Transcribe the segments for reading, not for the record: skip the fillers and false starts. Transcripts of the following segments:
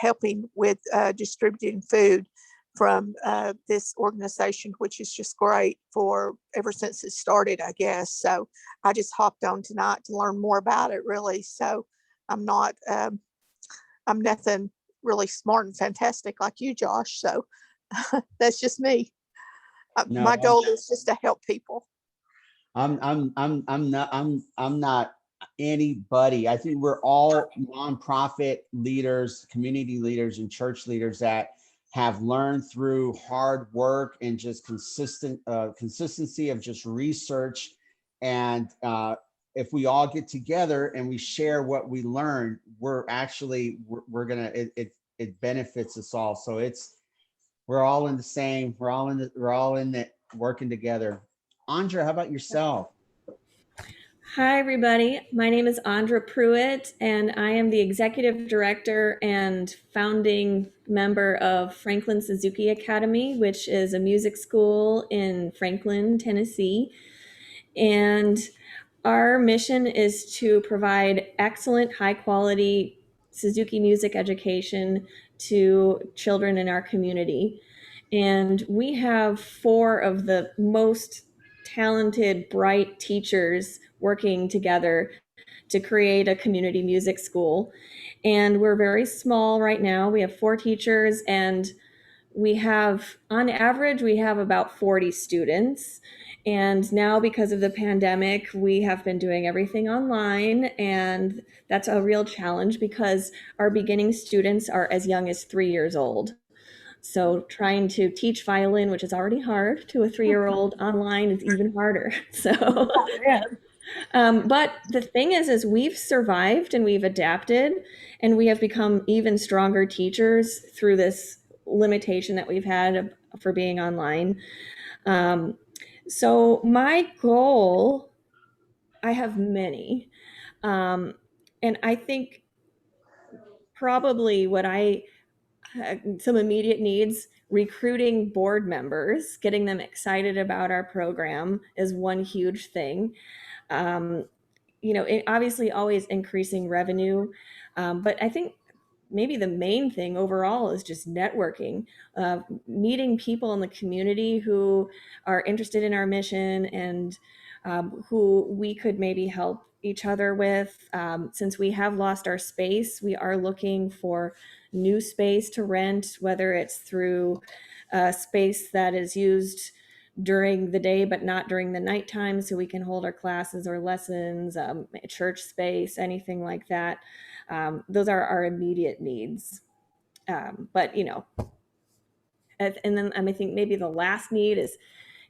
helping with distributing food from this organization, which is just great for ever since it started, I guess. So I just hopped on tonight to learn more about it, really. So I'm nothing really smart and fantastic like you, Josh. So that's just me. No, My goal is just to help people. I'm not anybody. I think we're all nonprofit leaders, community leaders, and church leaders that have learned through hard work and just consistency of just research. And if we all get together and we share what we learned, we're gonna, it benefits us all. So we're all in the same, we're all in it working together. Andra, how about yourself? Hi, everybody. My name is Andra Pruitt, and I am the executive director and founding member of Franklin Suzuki Academy, which is a music school in Franklin, Tennessee. And our mission is to provide excellent, high-quality Suzuki music education to children in our community. And we have 4 of the most talented, bright teachers working together to create a community music school. And we're very small right now. We have 4 teachers, and we have, on average, we have about 40 students. And now, because of the pandemic, we have been doing everything online, and that's a real challenge because our beginning students are as young as 3 years old. So trying to teach violin, which is already hard, to a 3-year-old online is even harder. So, but the thing is we've survived and we've adapted, and we have become even stronger teachers through this limitation that we've had for being online. So my goal, I have many, and I think probably some immediate needs, recruiting board members, getting them excited about our program is one huge thing. Obviously always increasing revenue, but I think maybe the main thing overall is just networking, meeting people in the community who are interested in our mission and who we could maybe help each other with. Since we have lost our space, we are looking for new space to rent, whether it's through a space that is used during the day but not during the nighttime, so we can hold our classes or lessons, church space, anything like that. Those are our immediate needs. But and then I think maybe the last need is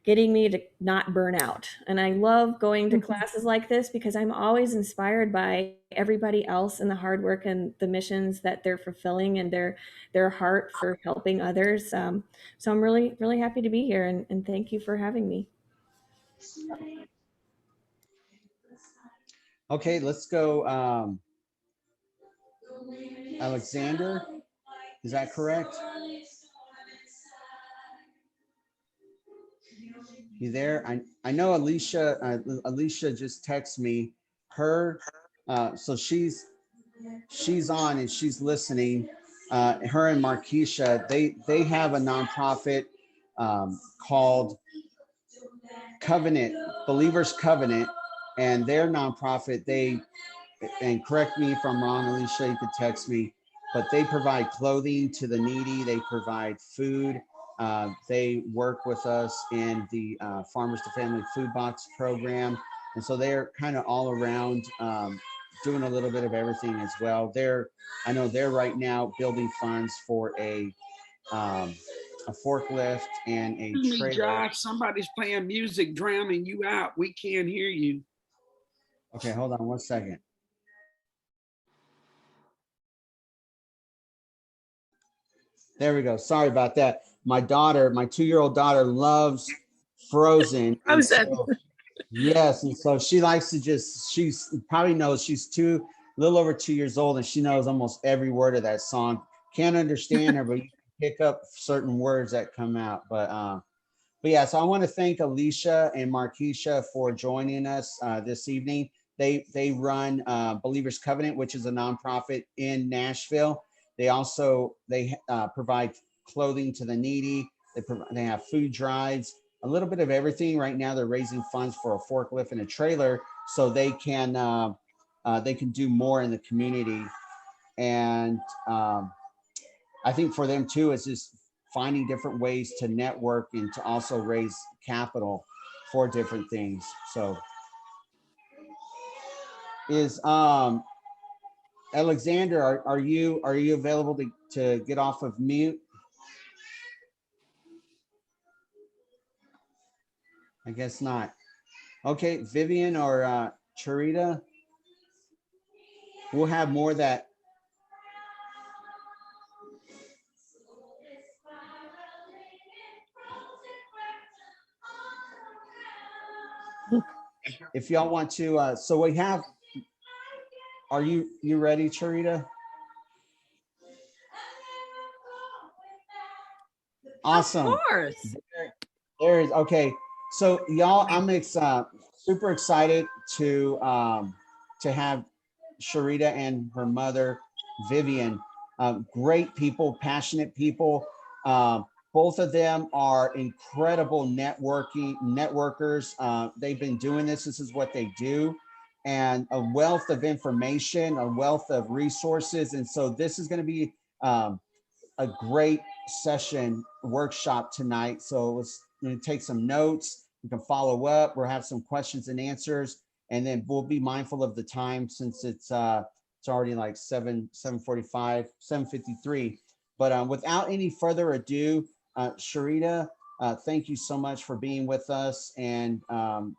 getting me to not burn out. And I love going to classes like this because I'm always inspired by everybody else and the hard work and the missions that they're fulfilling and their heart for helping others. So I'm really, really happy to be here, and thank you for having me. Okay, let's go. Alexander, is that correct? You there? I know Alicia just texted me so she's on and she's listening. Her and Markeisha, they have a nonprofit called Covenant, Believers Covenant, and their nonprofit, and correct me if I'm wrong, Alicia, you could text me, but they provide clothing to the needy. They provide food. They work with us in the Farmers to Family Food Box program. And so they're kind of all around doing a little bit of everything as well. I know they're right now building funds for a forklift and a trailer. Josh, somebody's playing music, drowning you out. We can't hear you. Okay, hold on 1 second. There we go. Sorry about that. My 2-year-old daughter loves Frozen. So, yes, and so she likes to she's probably knows she's a little over 2 years old, and she knows almost every word of that song. Can't understand her, but you can pick up certain words that come out. But yeah, so I want to thank Alicia and Markeisha for joining us this evening. They run Believers Covenant, which is a nonprofit in Nashville. They also, they provide clothing to the needy. They have food drives, a little bit of everything. Right now, they're raising funds for a forklift and a trailer so they can do more in the community. And I think for them too, it's just finding different ways to network and to also raise capital for different things. So is Alexander, are you available to get off of mute? I guess not. Okay, Vivian or Charita, we'll have more of that. If y'all want to, so we have, are you ready, Charita? Awesome. Of course. There is, okay. So y'all, I'm super excited to have Charita and her mother, Vivian, great people, passionate people. Both of them are incredible networkers. They've been doing this. This is what they do, and a wealth of information, a wealth of resources. And so this is going to be a great session workshop tonight. So let's take some notes. We can follow up. We'll have some questions and answers, and then we'll be mindful of the time since it's already like 7:45, 7:53. But without any further ado, Charita, thank you so much for being with us and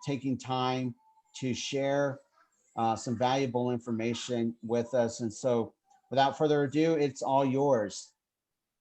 taking time to share some valuable information with us. And so without further ado, it's all yours.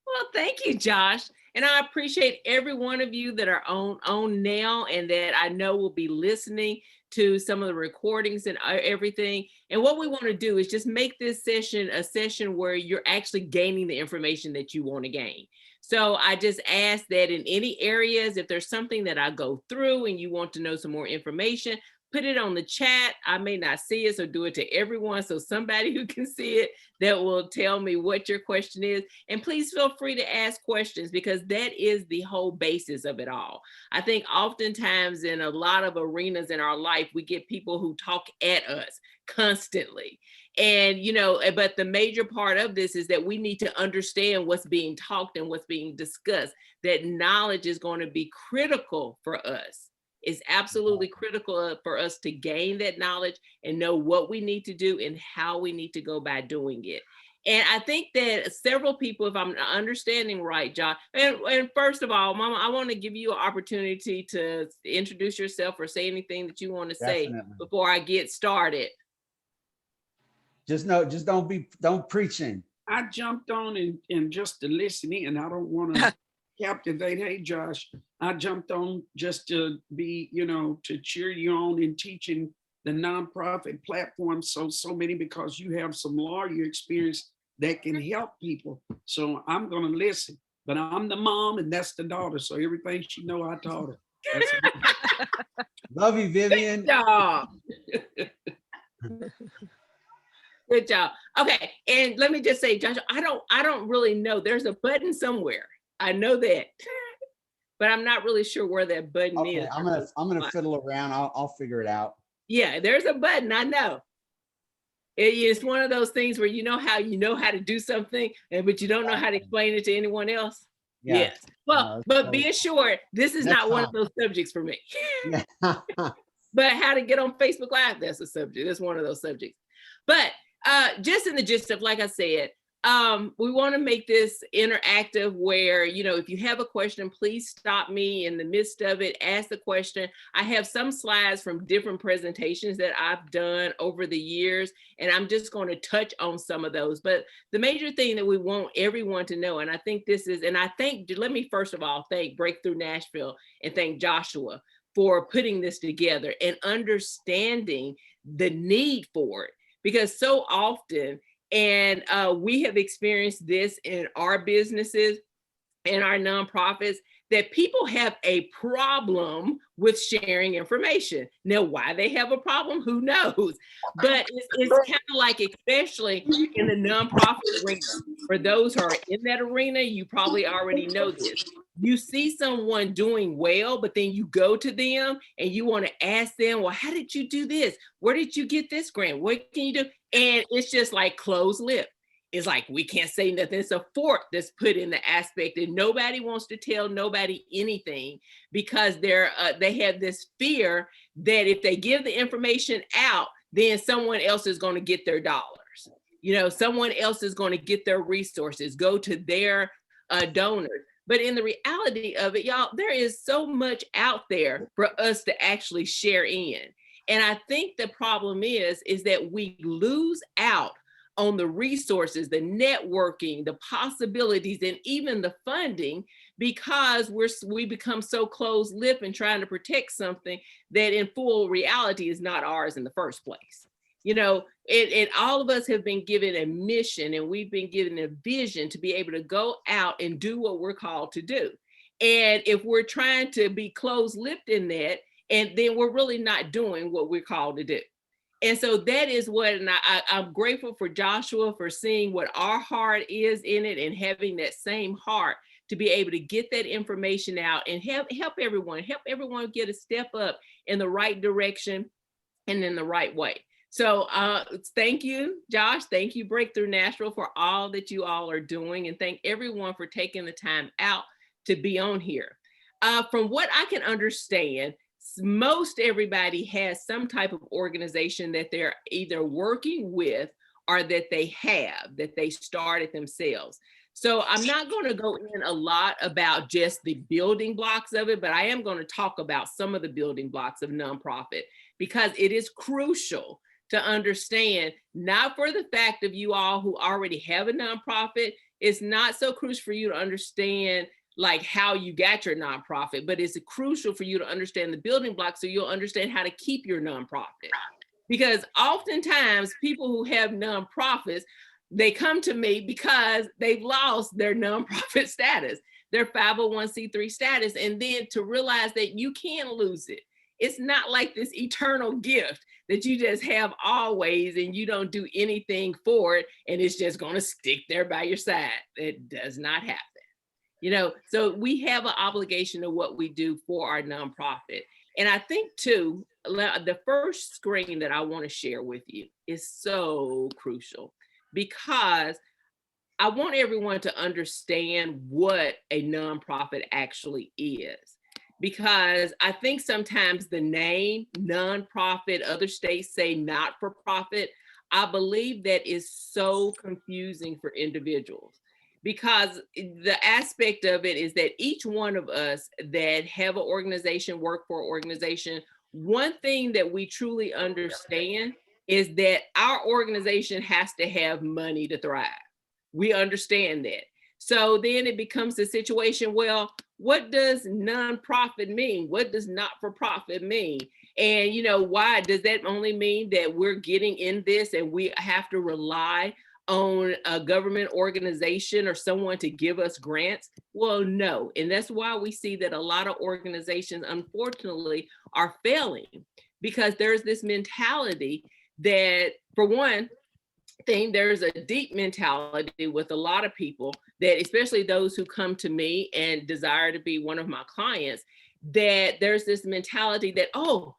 Well, thank you, Josh. And I appreciate every one of you that are on now and that I know will be listening to some of the recordings and everything. And what we want to do is just make this session a session where you're actually gaining the information that you want to gain. So I just ask that in any areas, if there's something that I go through and you want to know some more information, put it on the chat. I may not see it, so do it to everyone. So somebody who can see it that will tell me what your question is. And please feel free to ask questions, because that is the whole basis of it all. I think oftentimes in a lot of arenas in our life, we get people who talk at us constantly. And, but the major part of this is that we need to understand what's being talked and what's being discussed. That knowledge is going to be critical for us. It's absolutely critical for us to gain that knowledge and know what we need to do and how we need to go by doing it. And I think that several people, if I'm understanding right, John, and first of all, Mama, I want to give you an opportunity to introduce yourself or say anything that you want to say before I get started. Just don't preaching. I jumped on and just to listen in. I don't want to captivate. Hey, Josh, I jumped on just to be, to cheer you on in teaching the nonprofit platform so many, because you have some lawyer experience that can help people. So I'm going to listen, but I'm the mom and that's the daughter. So everything she know, I taught her. Love you, Vivian. Good job. Good job. Okay. And let me just say, Josh, I don't really know. There's a button somewhere. I know that, but I'm not really sure where that button is. I'm gonna fiddle around. I'll figure it out. Yeah, there's a button. I know. It's one of those things where you know how to do something, but you don't know how to explain it to anyone else. Yeah. Yes. Well, but be assured, this is not one of those subjects for me. But how to get on Facebook Live, that's a subject. That's one of those subjects. But just in the gist of, like I said, we want to make this interactive where, if you have a question, please stop me in the midst of it, ask the question. I have some slides from different presentations that I've done over the years, and I'm just going to touch on some of those. But the major thing that we want everyone to know, and I think let me first of all thank Break-Thru Nashville and thank Joshua for putting this together and understanding the need for it, because so often, and we have experienced this in our businesses and our nonprofits, that people have a problem with sharing information. Now, why they have a problem, who knows? But it's kind of like, especially in the nonprofit arena, for those who are in that arena, you probably already know this. You see someone doing well, but then you go to them and you want to ask them, well, how did you do this? Where did you get this grant? What can you do? And it's just like closed lip. It's like, we can't say nothing. It's a fork that's put in the aspect, and nobody wants to tell nobody anything because they have this fear that if they give the information out, then someone else is going to get their dollars. You know, someone else is going to get their resources, go to their donors. But in the reality of it, y'all, there is so much out there for us to actually share in. And I think the problem is that we lose out on the resources, the networking, the possibilities, and even the funding, because we become so closed-lipped and trying to protect something that in full reality is not ours in the first place. You know, all of us have been given a mission, and we've been given a vision to be able to go out and do what we're called to do. And if we're trying to be closed-lipped in that, and then we're really not doing what we're called to do. And so that is what, and I'm grateful for Joshua for seeing what our heart is in it and having that same heart to be able to get that information out and help everyone get a step up in the right direction and in the right way. So thank you, Josh. Thank you, Break-Thru Nashville, for all that you all are doing. And thank everyone for taking the time out to be on here. From what I can understand, most everybody has some type of organization that they're either working with or that they started themselves. So I'm not going to go in a lot about just the building blocks of it, but I am going to talk about some of the building blocks of nonprofit, because it is crucial to understand, not for the fact of you all who already have a nonprofit, it's not so crucial for you to understand like how you got your nonprofit, but it's crucial for you to understand the building blocks so you'll understand how to keep your nonprofit. Because oftentimes people who have nonprofits, they come to me because they've lost their nonprofit status, their 501c3 status, and then to realize that you can lose it. It's not like this eternal gift that you just have always and you don't do anything for it and it's just going to stick there by your side. It does not happen. You know, so we have an obligation of what we do for our nonprofit. And I think too, the first screen that I want to share with you is so crucial, because I want everyone to understand what a nonprofit actually is. Because I think sometimes the name nonprofit, other states say not for profit, I believe that is so confusing for individuals. Because the aspect of it is that each one of us that have an organization, work for an organization, one thing that we truly understand is that our organization has to have money to thrive. We understand that. So then it becomes a situation, well, what does nonprofit mean? What does not-for-profit mean? And, you know, why does that only mean that we're getting in this and we have to rely on a government organization or someone to give us grants? Well, no. And that's why we see that a lot of organizations, unfortunately, are failing, because there's this mentality that, for one thing, there's a deep mentality with a lot of people that, especially those who come to me and desire to be one of my clients, that there's this mentality that, oh,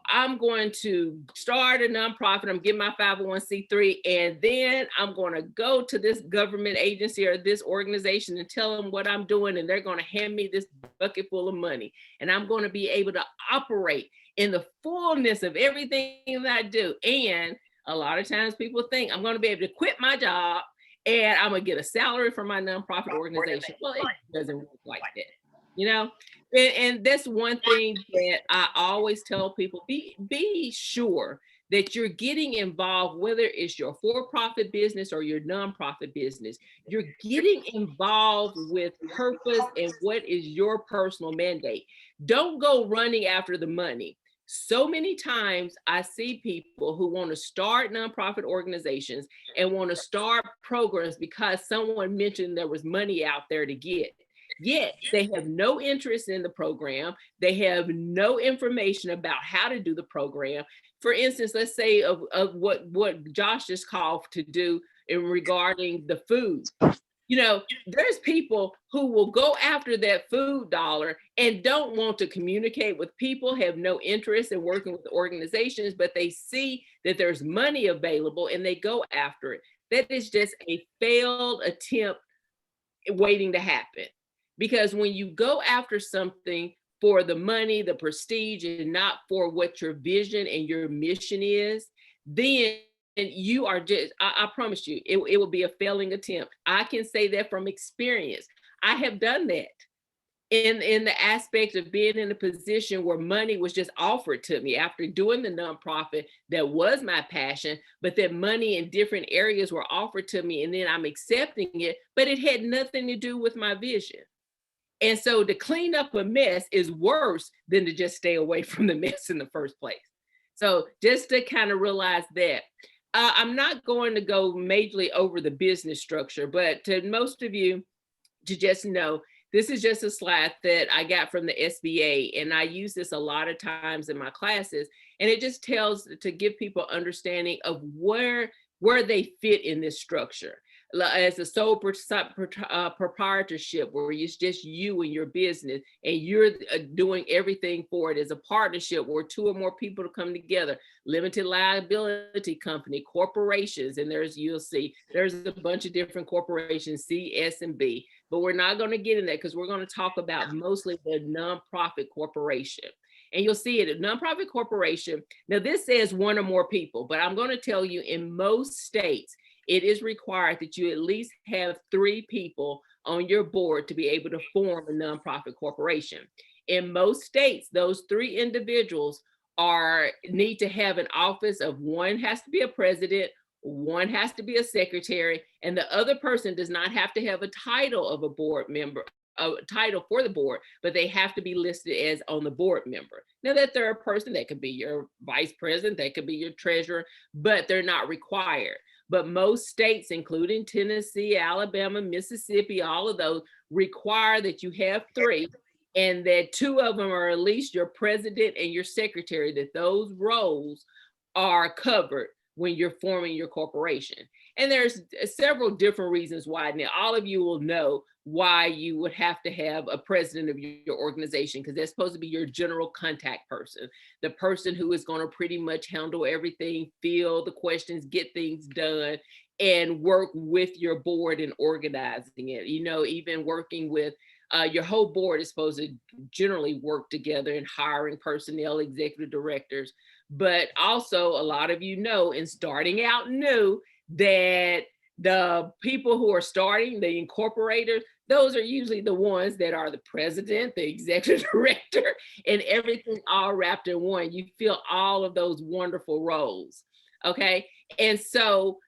I'm going to start a nonprofit, I'm getting my 501c3, and then I'm going to go to this government agency or this organization and tell them what I'm doing, and they're going to hand me this bucket full of money, and I'm going to be able to operate in the fullness of everything that I do. And a lot of times people think I'm going to be able to quit my job and I'm going to get a salary from my nonprofit organization. Well, it doesn't work like that, you know? And that's one thing that I always tell people, be sure that you're getting involved, whether it's your for-profit business or your nonprofit business, you're getting involved with purpose and what is your personal mandate. Don't go running after the money. So many times I see people who want to start nonprofit organizations and want to start programs because someone mentioned there was money out there to get. Yet they have no interest in the program. They have no information about how to do the program. For instance, let's say of what Josh just called to do in regarding the food. There's people who will go after that food dollar and don't want to communicate with people, have no interest in working with organizations, but they see that there's money available and they go after it. That is just a failed attempt waiting to happen. Because when you go after something for the money, the prestige, and not for what your vision and your mission is, then you are just, I promise you, it will be a failing attempt. I can say that from experience. I have done that in the aspect of being in a position where money was just offered to me after doing the nonprofit that was my passion, but that money in different areas were offered to me, and then I'm accepting it, but it had nothing to do with my vision. And so to clean up a mess is worse than to just stay away from the mess in the first place. So just to kind of realize that. I'm not going to go majorly over the business structure, but to most of you to just know, this is just a slide that I got from the SBA, and I use this a lot of times in my classes, and it just tells to give people understanding of where they fit in this structure. As a sole proprietorship, where it's just you and your business, and you're doing everything for it. As a partnership where two or more people to come together, limited liability company, corporations, and you'll see there's a bunch of different corporations, C, S, and B, but we're not going to get in that because we're going to talk about mostly the nonprofit corporation. And you'll see it, a nonprofit corporation. Now this says one or more people, but I'm going to tell you in most states, it is required that you at least have 3 people on your board to be able to form a nonprofit corporation. In most states, those 3 individuals need to have an office of, one has to be a president, one has to be a secretary, and the other person does not have to have a title of a board member, a title for the board, but they have to be listed as on the board member. Now that third person, that could be your vice president, that could be your treasurer, but they're not required. But most states, including Tennessee, Alabama, Mississippi, all of those require that you have 3, and that 2 of them are at least your president and your secretary, that those roles are covered when you're forming your corporation. And there's several different reasons why. Now, all of you will know why you would have to have a president of your organization, because they're supposed to be your general contact person, the person who is going to pretty much handle everything, field the questions, get things done, and work with your board in organizing it. Even working with your whole board is supposed to generally work together in hiring personnel, executive directors. But also, a lot of you know, in starting out new, that the people who are starting, the incorporators, those are usually the ones that are the president, the executive director, and everything all wrapped in one. You feel all of those wonderful roles, okay? And so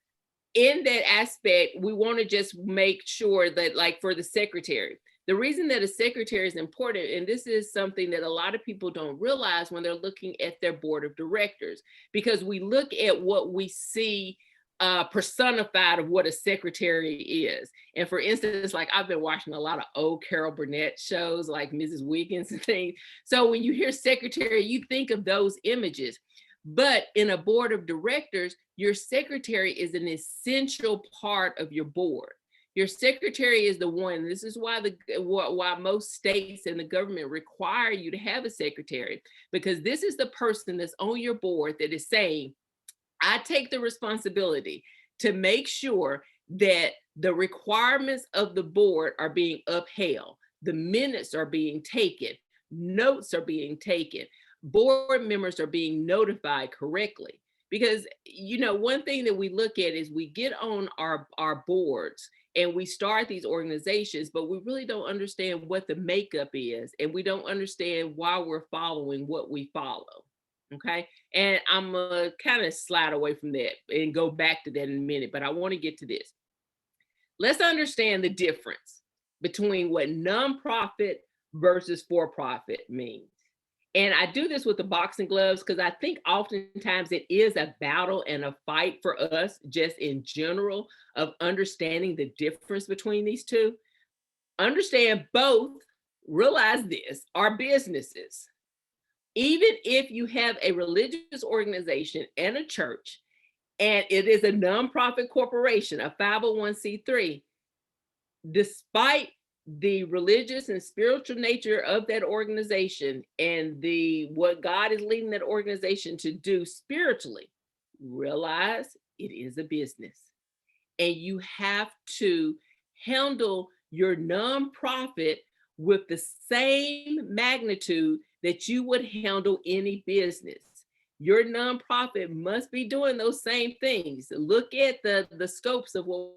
in that aspect, we want to just make sure that, like for the secretary, the reason that a secretary is important, and this is something that a lot of people don't realize when they're looking at their board of directors, because we look at what we see personified of what a secretary is. And for instance, like I've been watching a lot of old Carol Burnett shows like Mrs. Wiggins and things. So when you hear secretary, you think of those images. But in a board of directors, your secretary is an essential part of your board. Your secretary is the one. This is why why most states and the government require you to have a secretary, because this is the person that's on your board that is saying, I take the responsibility to make sure that the requirements of the board are being upheld. The minutes are being taken, notes are being taken, board members are being notified correctly. Because, one thing that we look at is we get on our boards and we start these organizations, but we really don't understand what the makeup is, and we don't understand why we're following what we follow. Okay, and I'm gonna kind of slide away from that and go back to that in a minute, but I want to get to this. Let's understand the difference between what nonprofit versus for-profit means. And I do this with the boxing gloves because I think oftentimes it is a battle and a fight for us just in general of understanding the difference between these two. understand both, realize this, are businesses. Even if you have a religious organization and a church, and it is a nonprofit corporation, a 501c3, despite the religious and spiritual nature of that organization and what God is leading that organization to do spiritually, realize it is a business. And you have to handle your nonprofit with the same magnitude that you would handle any business. Your nonprofit must be doing those same things. Look at the scopes of what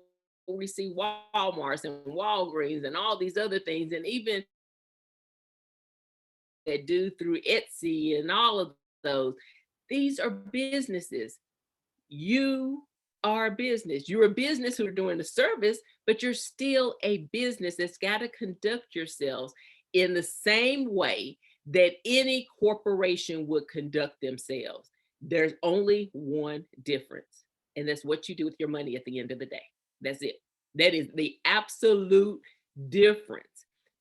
we see Walmarts and Walgreens and all these other things, and even that do through Etsy and all of those. These are businesses. You are a business. You're a business who are doing a service, but you're still a business that's got to conduct yourselves in the same way that any corporation would conduct themselves. There's only one difference, and that's what you do with your money at the end of the day. That's it. That is the absolute difference.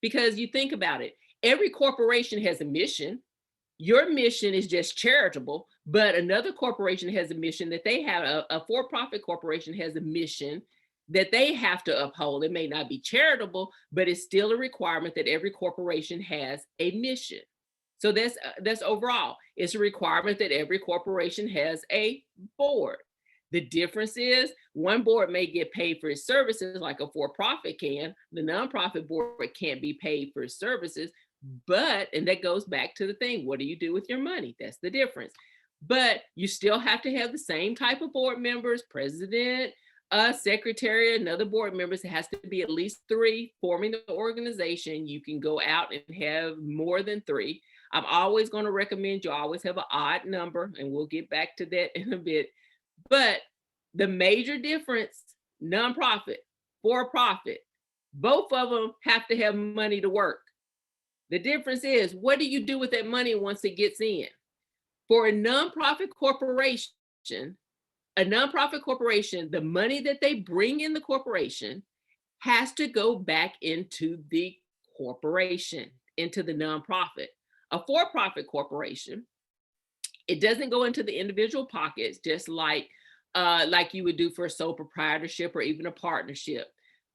Because you think about it, every corporation has a mission. Your mission is just charitable, but another corporation has a mission that they have. A for-profit corporation has a mission that they have to uphold. It may not be charitable, but it's still a requirement that every corporation has a mission. So that's overall. It's a requirement that every corporation has a board. The difference is one board may get paid for its services like a for-profit can. The nonprofit board can't be paid for its services, and that goes back to the thing, what do you do with your money? That's the difference. But you still have to have the same type of board members, president, secretary, and other board members. It has to be at least 3 forming the organization. You can go out and have more than 3. I'm always going to recommend you always have an odd number, and we'll get back to that in a bit. But the major difference, nonprofit, for-profit, both of them have to have money to work. The difference is, what do you do with that money once it gets in? For a nonprofit corporation, the money that they bring in the corporation has to go back into the corporation, into the nonprofit. A for-profit corporation, it doesn't go into the individual pockets, just like you would do for a sole proprietorship or even a partnership.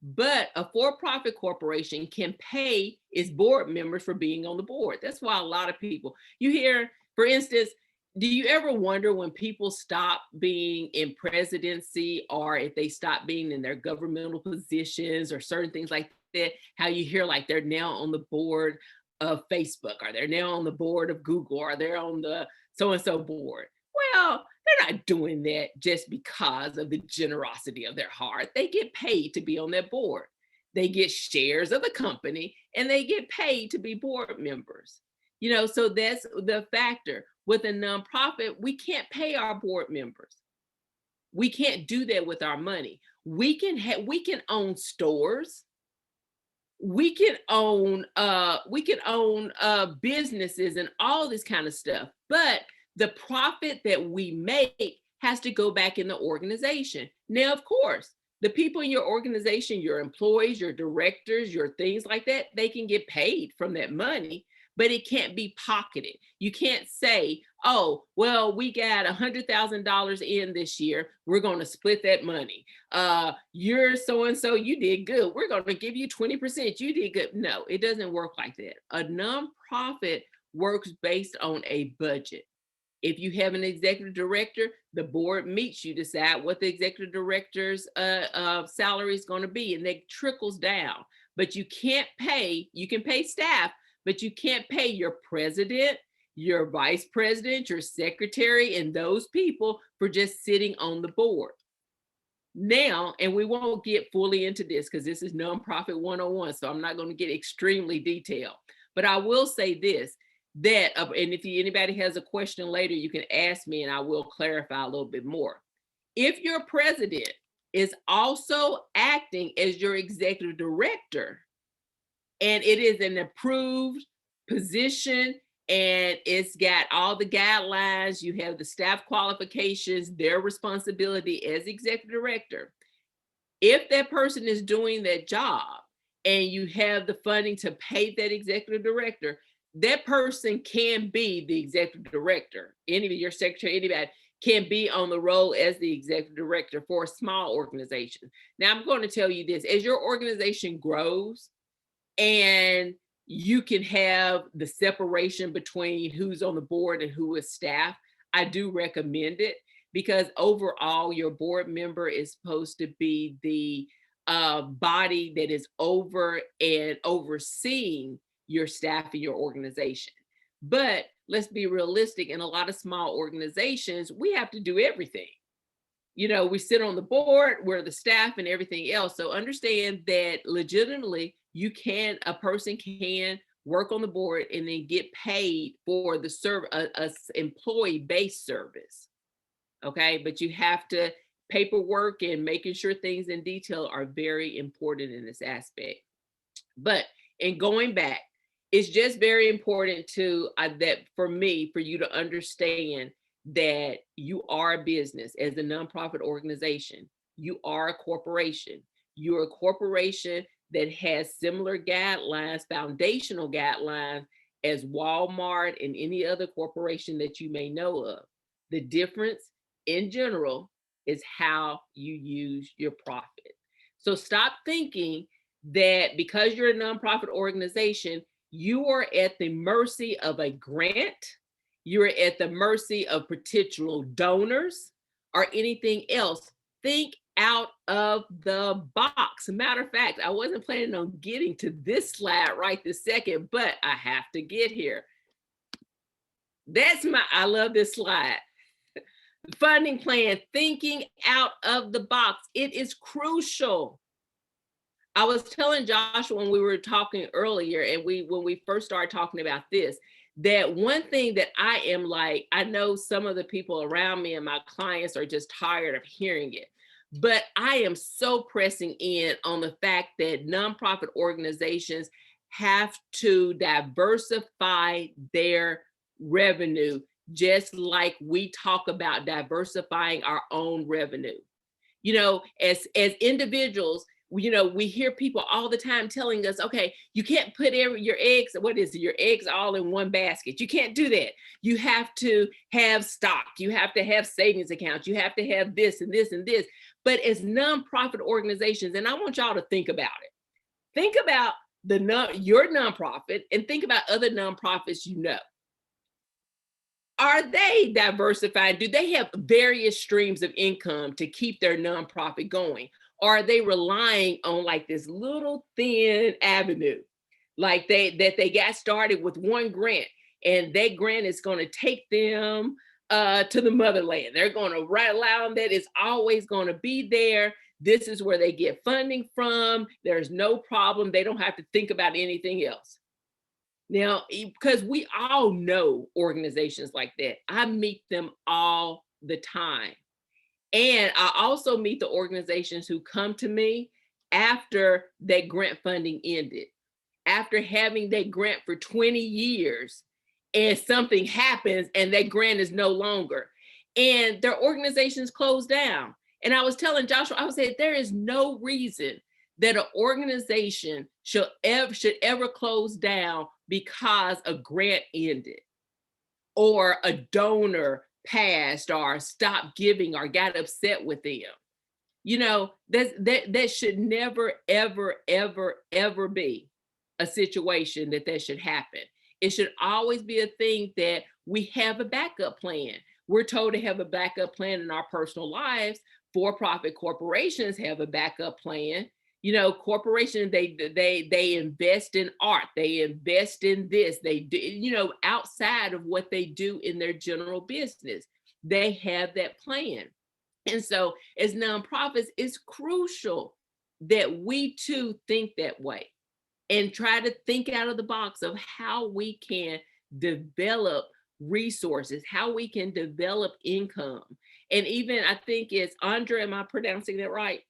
But a for-profit corporation can pay its board members for being on the board. That's why a lot of people, you hear, for instance, do you ever wonder when people stop being in presidency, or if they stop being in their governmental positions or certain things like that, how you hear like they're now on the board of Facebook, or they're now on the board of Google, or they're on the so-and-so board? Well, they're not doing that just because of the generosity of their heart. They get paid to be on that board. They get shares of the company, and they get paid to be board members. So that's the factor. With a nonprofit, we can't pay our board members. We can't do that with our money. We can own stores. We can own businesses and all this kind of stuff. But the profit that we make has to go back in the organization. Now, of course, the people in your organization, your employees, your directors, your things like that, they can get paid from that money, but it can't be pocketed. You can't say, oh, well, we got $100,000 in this year. We're going to split that money. You're so-and-so, you did good. We're going to give you 20%. You did good. No, it doesn't work like that. A nonprofit works based on a budget. If you have an executive director, the board meets, you decide what the executive director's salary is going to be, and that trickles down. But you can pay staff, but you can't pay your president, your vice president, your secretary, and those people for just sitting on the board. Now, and we won't get fully into this because this is nonprofit 101, so I'm not going to get extremely detailed. But I will say this, and if anybody has a question later, you can ask me and I will clarify a little bit more. If your president is also acting as your executive director, and it is an approved position, and it's got all the guidelines, you have the staff qualifications, their responsibility as executive director. If that person is doing that job and you have the funding to pay that executive director, that person can be the executive director. Any of your secretary, anybody can be on the role as the executive director for a small organization. Now, I'm going to tell you this, as your organization grows and you can have the separation between who's on the board and who is staff, I do recommend it, because overall your board member is supposed to be the body that is over and overseeing your staff and your organization. But let's be realistic, in a lot of small organizations, we have to do everything. You know, we sit on the board, we're the staff and everything else. So understand that legitimately a person can work on the board and then get paid for the employee-based service. Okay, but you have to, paperwork and making sure things in detail are very important in this aspect. But in going back, it's just very important to that for you to understand that you are a business. As a nonprofit organization, you are a corporation. You're a corporation that has similar guidelines, foundational guidelines, as Walmart and any other corporation that you may know of. The difference in general is how you use your profit. So stop thinking that because you're a nonprofit organization, you are at the mercy of a grant, you're at the mercy of potential donors or anything else. Think out of the box. Matter of fact, I wasn't planning on getting to this slide right this second, but I have to get here. I love this slide. Funding plan, thinking out of the box. It is crucial. I was telling Joshua when we were talking earlier, and when we first started talking about this, that one thing that I am like, I know some of the people around me and my clients are just tired of hearing it, but I am so pressing in on the fact that nonprofit organizations have to diversify their revenue, just like we talk about diversifying our own revenue. You know, as individuals, you know, we hear people all the time telling us, okay, you can't put your eggs all in one basket. You can't do that. You have to have stock. You have to have savings accounts. You have to have this and this and this. But as nonprofit organizations, and I want y'all to think about it. Think about your nonprofit and think about other nonprofits you know. Are they diversified? Do they have various streams of income to keep their nonprofit going? Or are they relying on like this little thin avenue? Like they got started with one grant, and that grant is going to take them to the motherland. They're going to allow them that it's always going to be there. This is where they get funding from. There's no problem. They don't have to think about anything else. Now, because we all know organizations like that. I meet them all the time. And I also meet the organizations who come to me after that grant funding ended, after having that grant for 20 years, and something happens and that grant is no longer, and their organizations closed down. And I was telling Joshua, I was saying, there is no reason that an organization should ever close down because a grant ended or a donor passed or stopped giving or got upset with them. You know, that should never, ever, ever, ever be a situation that should happen. It should always be a thing that we have a backup plan. We're told to have a backup plan in our personal lives. For-profit corporations have a backup plan. You know, corporations, they invest in art, they invest in this, they do, you know, outside of what they do in their general business, they have that plan. And so as nonprofits, it's crucial that we too think that way and try to think out of the box of how we can develop resources, how we can develop income. And even I think it's Andrea, am I pronouncing that right?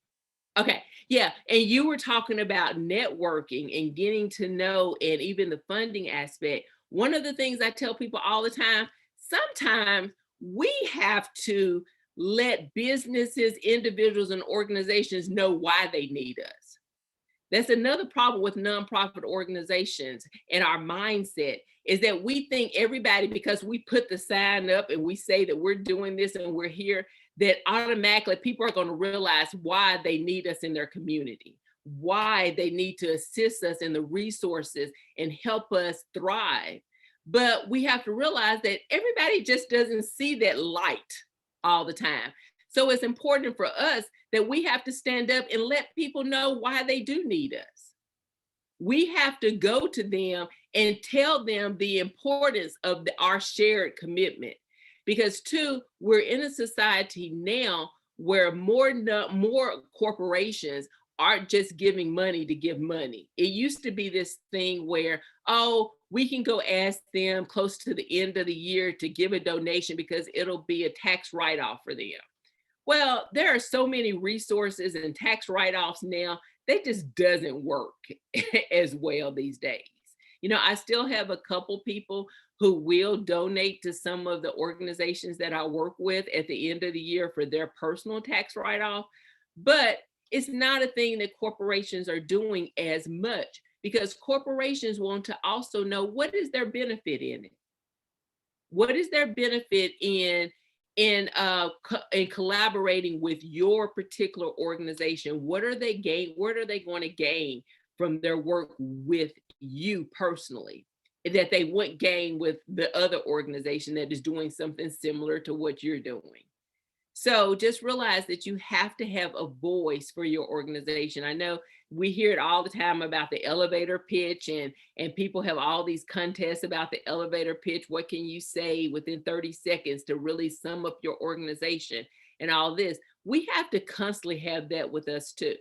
Okay, yeah, and you were talking about networking and getting to know, and even the funding aspect. One of the things I tell people all the time, sometimes we have to let businesses, individuals, and organizations know why they need us. That's another problem with nonprofit organizations and our mindset is that we think everybody, because we put the sign up and we say that we're doing this and we're here, that automatically people are going to realize why they need us in their community, why they need to assist us in the resources and help us thrive. But we have to realize that everybody just doesn't see that light all the time. So it's important for us that we have to stand up and let people know why they do need us. We have to go to them and tell them the importance of our shared commitment. Because too, we're in a society now where more corporations aren't just giving money to give money. It used to be this thing where, oh, we can go ask them close to the end of the year to give a donation because it'll be a tax write-off for them. Well, there are so many resources and tax write-offs now, that just doesn't work as well these days. You know, I still have a couple people who will donate to some of the organizations that I work with at the end of the year for their personal tax write-off, but it's not a thing that corporations are doing as much because corporations want to also know what is their benefit in it. What is their benefit in collaborating with your particular organization? What are they going to gain from their work with you personally that they wouldn't gain with the other organization that is doing something similar to what you're doing? So just realize that you have to have a voice for your organization. I know we hear it all the time about the elevator pitch and people have all these contests about the elevator pitch. What can you say within 30 seconds to really sum up your organization and all this? We have to constantly have that with us too.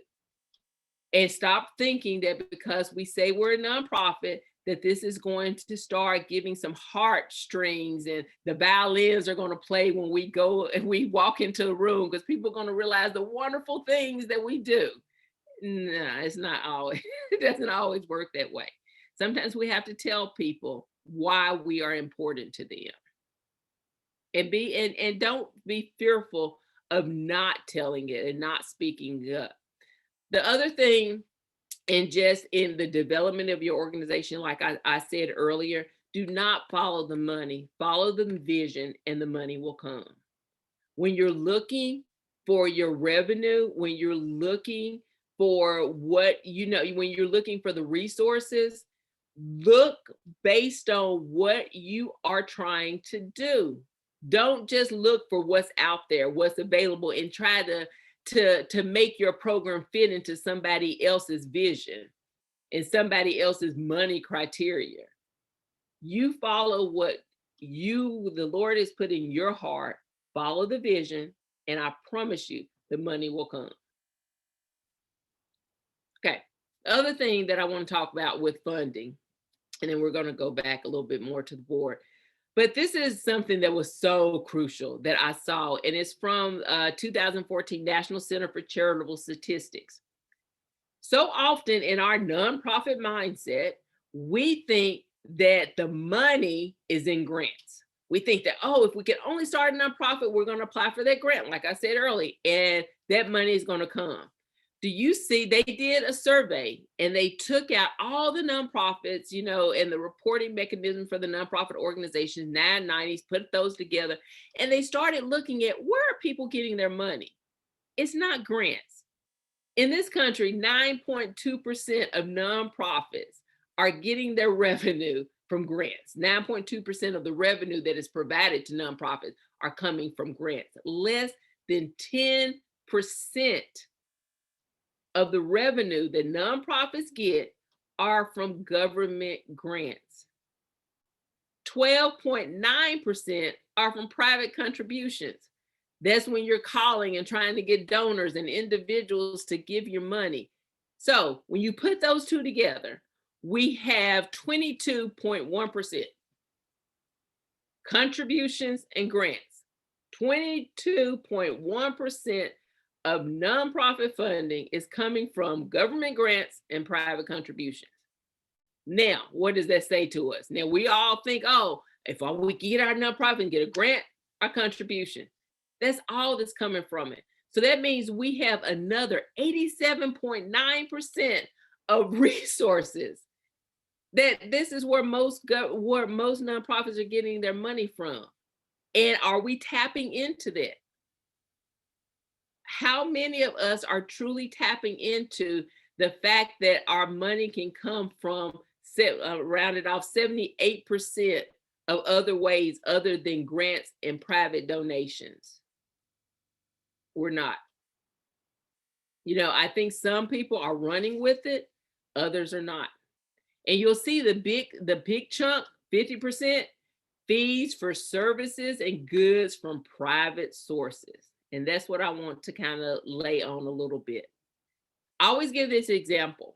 And stop thinking that because we say we're a nonprofit, that this is going to start giving some heartstrings and the violins are going to play when we go and we walk into the room because people are going to realize the wonderful things that we do. No, it's not always, it doesn't always work that way. Sometimes we have to tell people why we are important to them. And don't be fearful of not telling it and not speaking up. The other thing, and just in the development of your organization, like I said earlier, do not follow the money, follow the vision and the money will come. When you're looking for your revenue, when you're looking for what, you know, when you're looking for the resources, look based on what you are trying to do. Don't just look for what's out there, what's available, and try to make your program fit into somebody else's vision and somebody else's money criteria. You follow what the Lord has put in your heart, follow the vision, and I promise you the money will come. Okay, the other thing that I want to talk about with funding, and then we're going to go back a little bit more to the board. But this is something that was so crucial that I saw, and it's from 2014 National Center for Charitable Statistics. So often in our nonprofit mindset, we think that the money is in grants. We think that, oh, if we can only start a nonprofit, we're going to apply for that grant, like I said earlier, and that money is going to come. Do you see, they did a survey and they took out all the nonprofits, you know, and the reporting mechanism for the nonprofit organizations, 990s, put those together, and they started looking at where are people getting their money? It's not grants. In this country, 9.2% of nonprofits are getting their revenue from grants. 9.2% of the revenue that is provided to nonprofits are coming from grants. Less than 10% of the revenue that nonprofits get are from government grants. 12.9% are from private contributions. That's when you're calling and trying to get donors and individuals to give your money. So when you put those two together, we have 22.1% contributions and grants. 22.1% of nonprofit funding is coming from government grants and private contributions. Now, what does that say to us? Now, we all think, oh, if we get our nonprofit and get a grant, our contribution, that's all that's coming from it. So that means we have another 87.9% of resources. That this is where most nonprofits are getting their money from. And are we tapping into that? How many of us are truly tapping into the fact that our money can come from, rounded off, 78% of other ways other than grants and private donations? We're not. You know, I think some people are running with it, others are not. And you'll see the big chunk, 50%, fees for services and goods from private sources. And that's what I want to kind of lay on a little bit. I always give this example.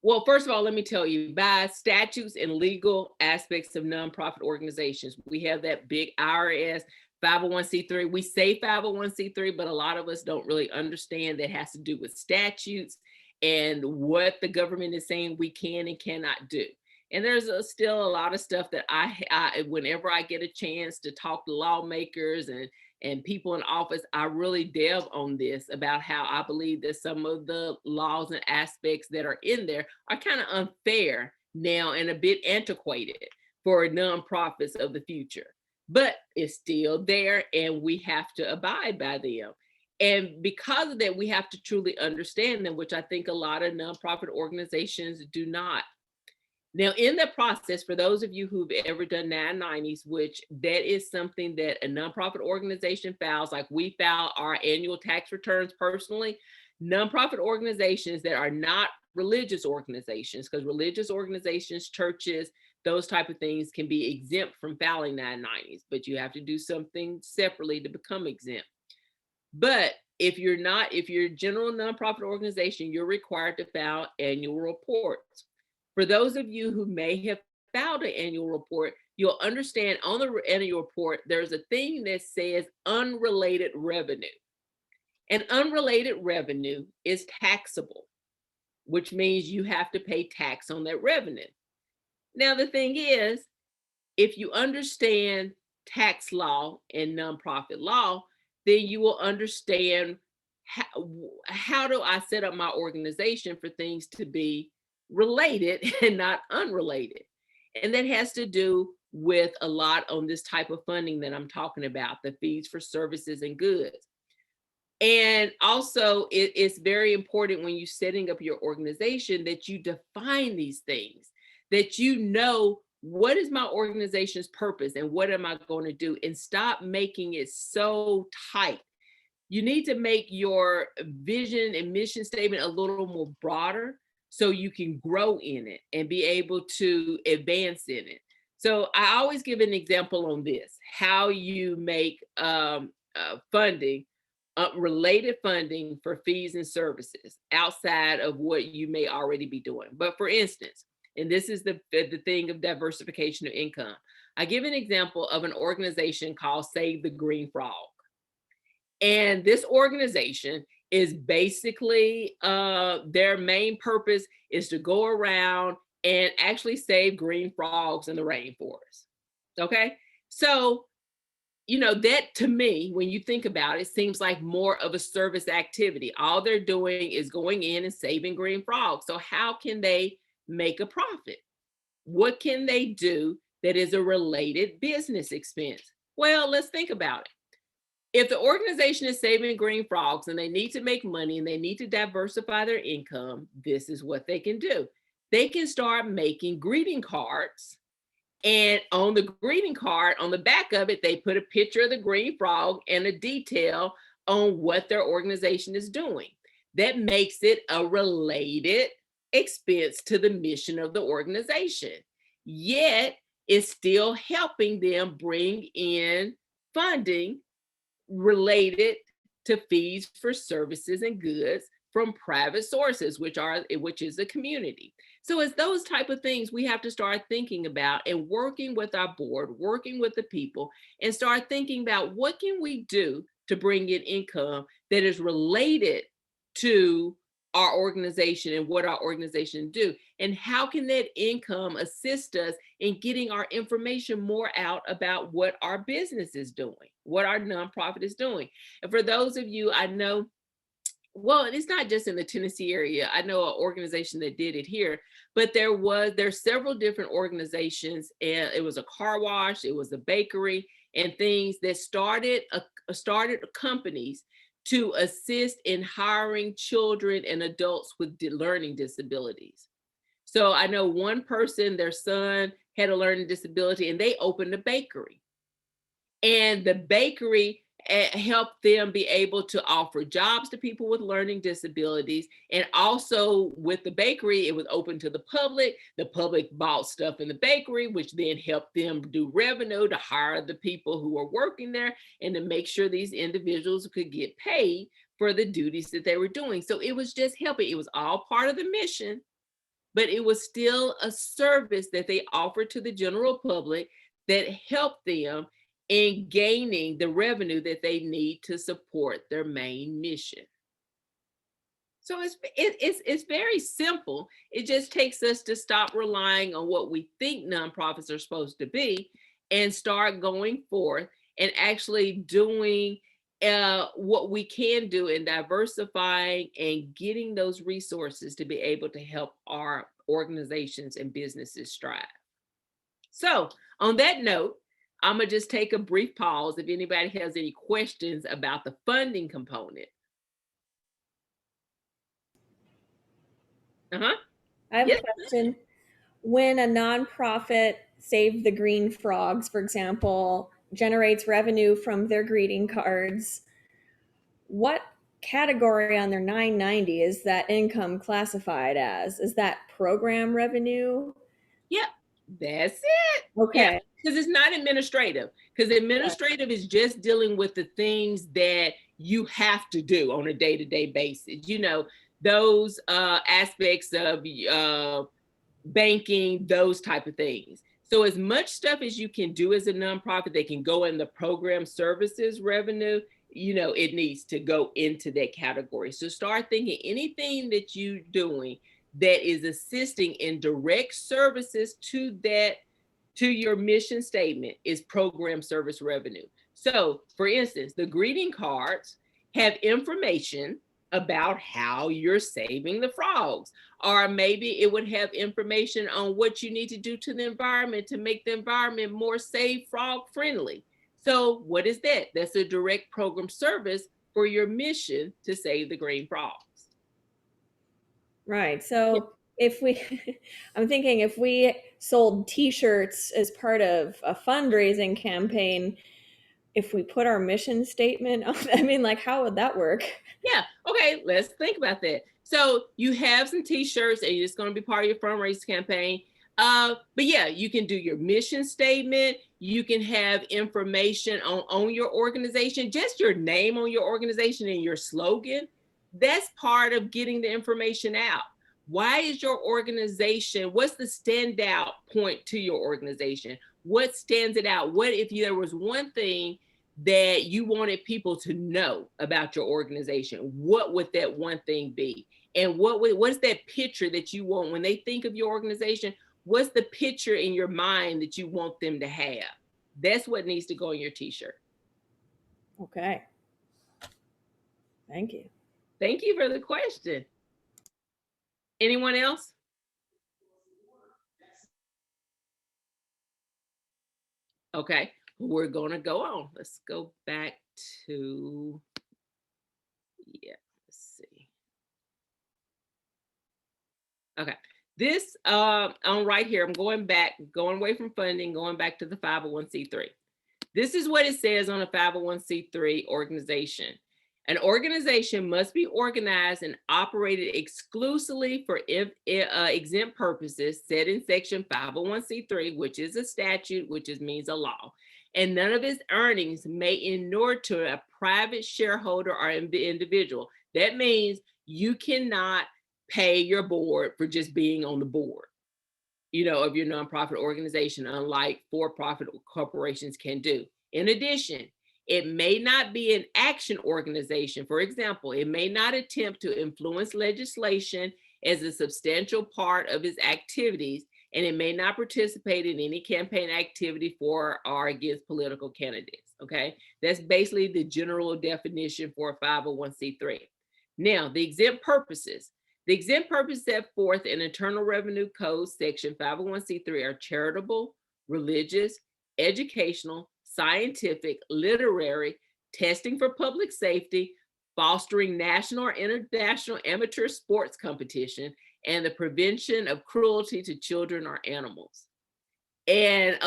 Well, first of all, let me tell you, by statutes and legal aspects of nonprofit organizations, we have that big IRS, 501c3. We say 501c3, but a lot of us don't really understand that has to do with statutes and what the government is saying we can and cannot do. And there's still a lot of stuff that I whenever I get a chance to talk to lawmakers and people in office, I really delve on this about how I believe that some of the laws and aspects that are in there are kind of unfair now and a bit antiquated for nonprofits of the future. But it's still there and we have to abide by them. And because of that, we have to truly understand them, which I think a lot of nonprofit organizations do not. Now, in the process, for those of you who've ever done 990s, which that is something that a nonprofit organization files, like we file our annual tax returns personally, nonprofit organizations that are not religious organizations, because religious organizations, churches, those type of things can be exempt from filing 990s, but you have to do something separately to become exempt. But if you're a general nonprofit organization, you're required to file annual reports. For those of you who may have filed an annual report, you'll understand on the annual report, there's a thing that says unrelated revenue. And unrelated revenue is taxable, which means you have to pay tax on that revenue. Now, the thing is, if you understand tax law and nonprofit law, then you will understand how do I set up my organization for things to be related and not unrelated. And that has to do with a lot on this type of funding that I'm talking about, the fees for services and goods. And also it's very important when you're setting up your organization that you define these things, that you know what is my organization's purpose and what am I going to do, and stop making it so tight. You need to make your vision and mission statement a little more broader so you can grow in it and be able to advance in it. So I always give an example on this, how you make funding, related funding for fees and services outside of what you may already be doing. But for instance, and this is the thing of diversification of income, I give an example of an organization called Save the Green Frog. And this organization is basically, their main purpose is to go around and actually save green frogs in the rainforest. Okay, so, you know, that to me, when you think about it, seems like more of a service activity. All they're doing is going in and saving green frogs. So how can they make a profit? What can they do that is a related business expense? Well, let's think about it. If the organization is saving green frogs and they need to make money and they need to diversify their income, this is what they can do. They can start making greeting cards, and on the greeting card, on the back of it, they put a picture of the green frog and a detail on what their organization is doing. That makes it a related expense to the mission of the organization, yet it's still helping them bring in funding related to fees for services and goods from private sources, which is a community. So it's those type of things we have to start thinking about and working with our board, working with the people, and start thinking about what can we do to bring in income that is related to our organization and what our organization do, and how can that income assist us in getting our information more out about what our business is doing, what our nonprofit is doing. And for those of you, I know well, it's not just in the Tennessee area. I know an organization that did it here, but there's several different organizations, and it was a car wash, it was a bakery, and things that started companies to assist in hiring children and adults with learning disabilities. So I know one person, their son had a learning disability, and they opened a bakery. And the bakery helped them be able to offer jobs to people with learning disabilities. And also with the bakery, it was open to the public. The public bought stuff in the bakery, which then helped them do revenue to hire the people who were working there and to make sure these individuals could get paid for the duties that they were doing. So it was just helping. It was all part of the mission, but it was still a service that they offered to the general public that helped them in gaining the revenue that they need to support their main mission. So it's very simple. It just takes us to stop relying on what we think nonprofits are supposed to be and start going forth and actually doing what we can do in diversifying and getting those resources to be able to help our organizations and businesses strive. So on that note, I'm gonna just take a brief pause if anybody has any questions about the funding component. I have Yes. a question. When a nonprofit, Save the Green Frogs, for example, generates revenue from their greeting cards, what category on their 990 is that income classified as? Is that program revenue? Yep, that's it. Okay. Yeah, because it's not administrative. Because administrative is just dealing with the things that you have to do on a day-to-day basis. You know, those aspects of banking, those type of things. So as much stuff as you can do as a nonprofit that can go in the program services revenue, you know, it needs to go into that category. So start thinking anything that you're doing that is assisting in direct services to your mission statement is program service revenue. So for instance, the greeting cards have information about how you're saving the frogs, or maybe it would have information on what you need to do to the environment to make the environment more safe, frog friendly. So what is that? That's a direct program service for your mission to save the green frogs. Right. So if we, I'm thinking if we sold t-shirts as part of a fundraising campaign, if we put our mission statement on, I mean, like, how would that work? Yeah. Okay. Let's think about that. So you have some t-shirts and it's going to be part of your fundraising campaign. But yeah, you can do your mission statement. You can have information on your organization, just your name on your organization and your slogan. That's part of getting the information out. Why is your organization, what's the standout point to your organization? What stands it out? What if there was one thing that you wanted people to know about your organization? What would that one thing be? And what's that picture that you want when they think of your organization? What's the picture in your mind that you want them to have? That's what needs to go on your t-shirt. Okay. Thank you. Thank you for the question. Anyone else? Okay, we're gonna go on. Let's go back to, yeah, let's see. Okay, this on right here, I'm going away from funding, going back to the 501c3. This is what it says on a 501c3 organization. An organization must be organized and operated exclusively for exempt purposes set in section 501c3, which is a statute, which means a law. And none of its earnings may inure to a private shareholder or individual. That means you cannot pay your board for just being on the board, you know, of your nonprofit organization, unlike for-profit corporations can do. In addition, it may not be an action organization. For example, it may not attempt to influence legislation as a substantial part of its activities, and it may not participate in any campaign activity for or against political candidates, okay? That's basically the general definition for a 501c3. Now, the exempt purposes. The exempt purposes set forth in Internal Revenue Code section 501c3 are charitable, religious, educational, scientific, literary, testing for public safety, fostering national or international amateur sports competition, and the prevention of cruelty to children or animals. And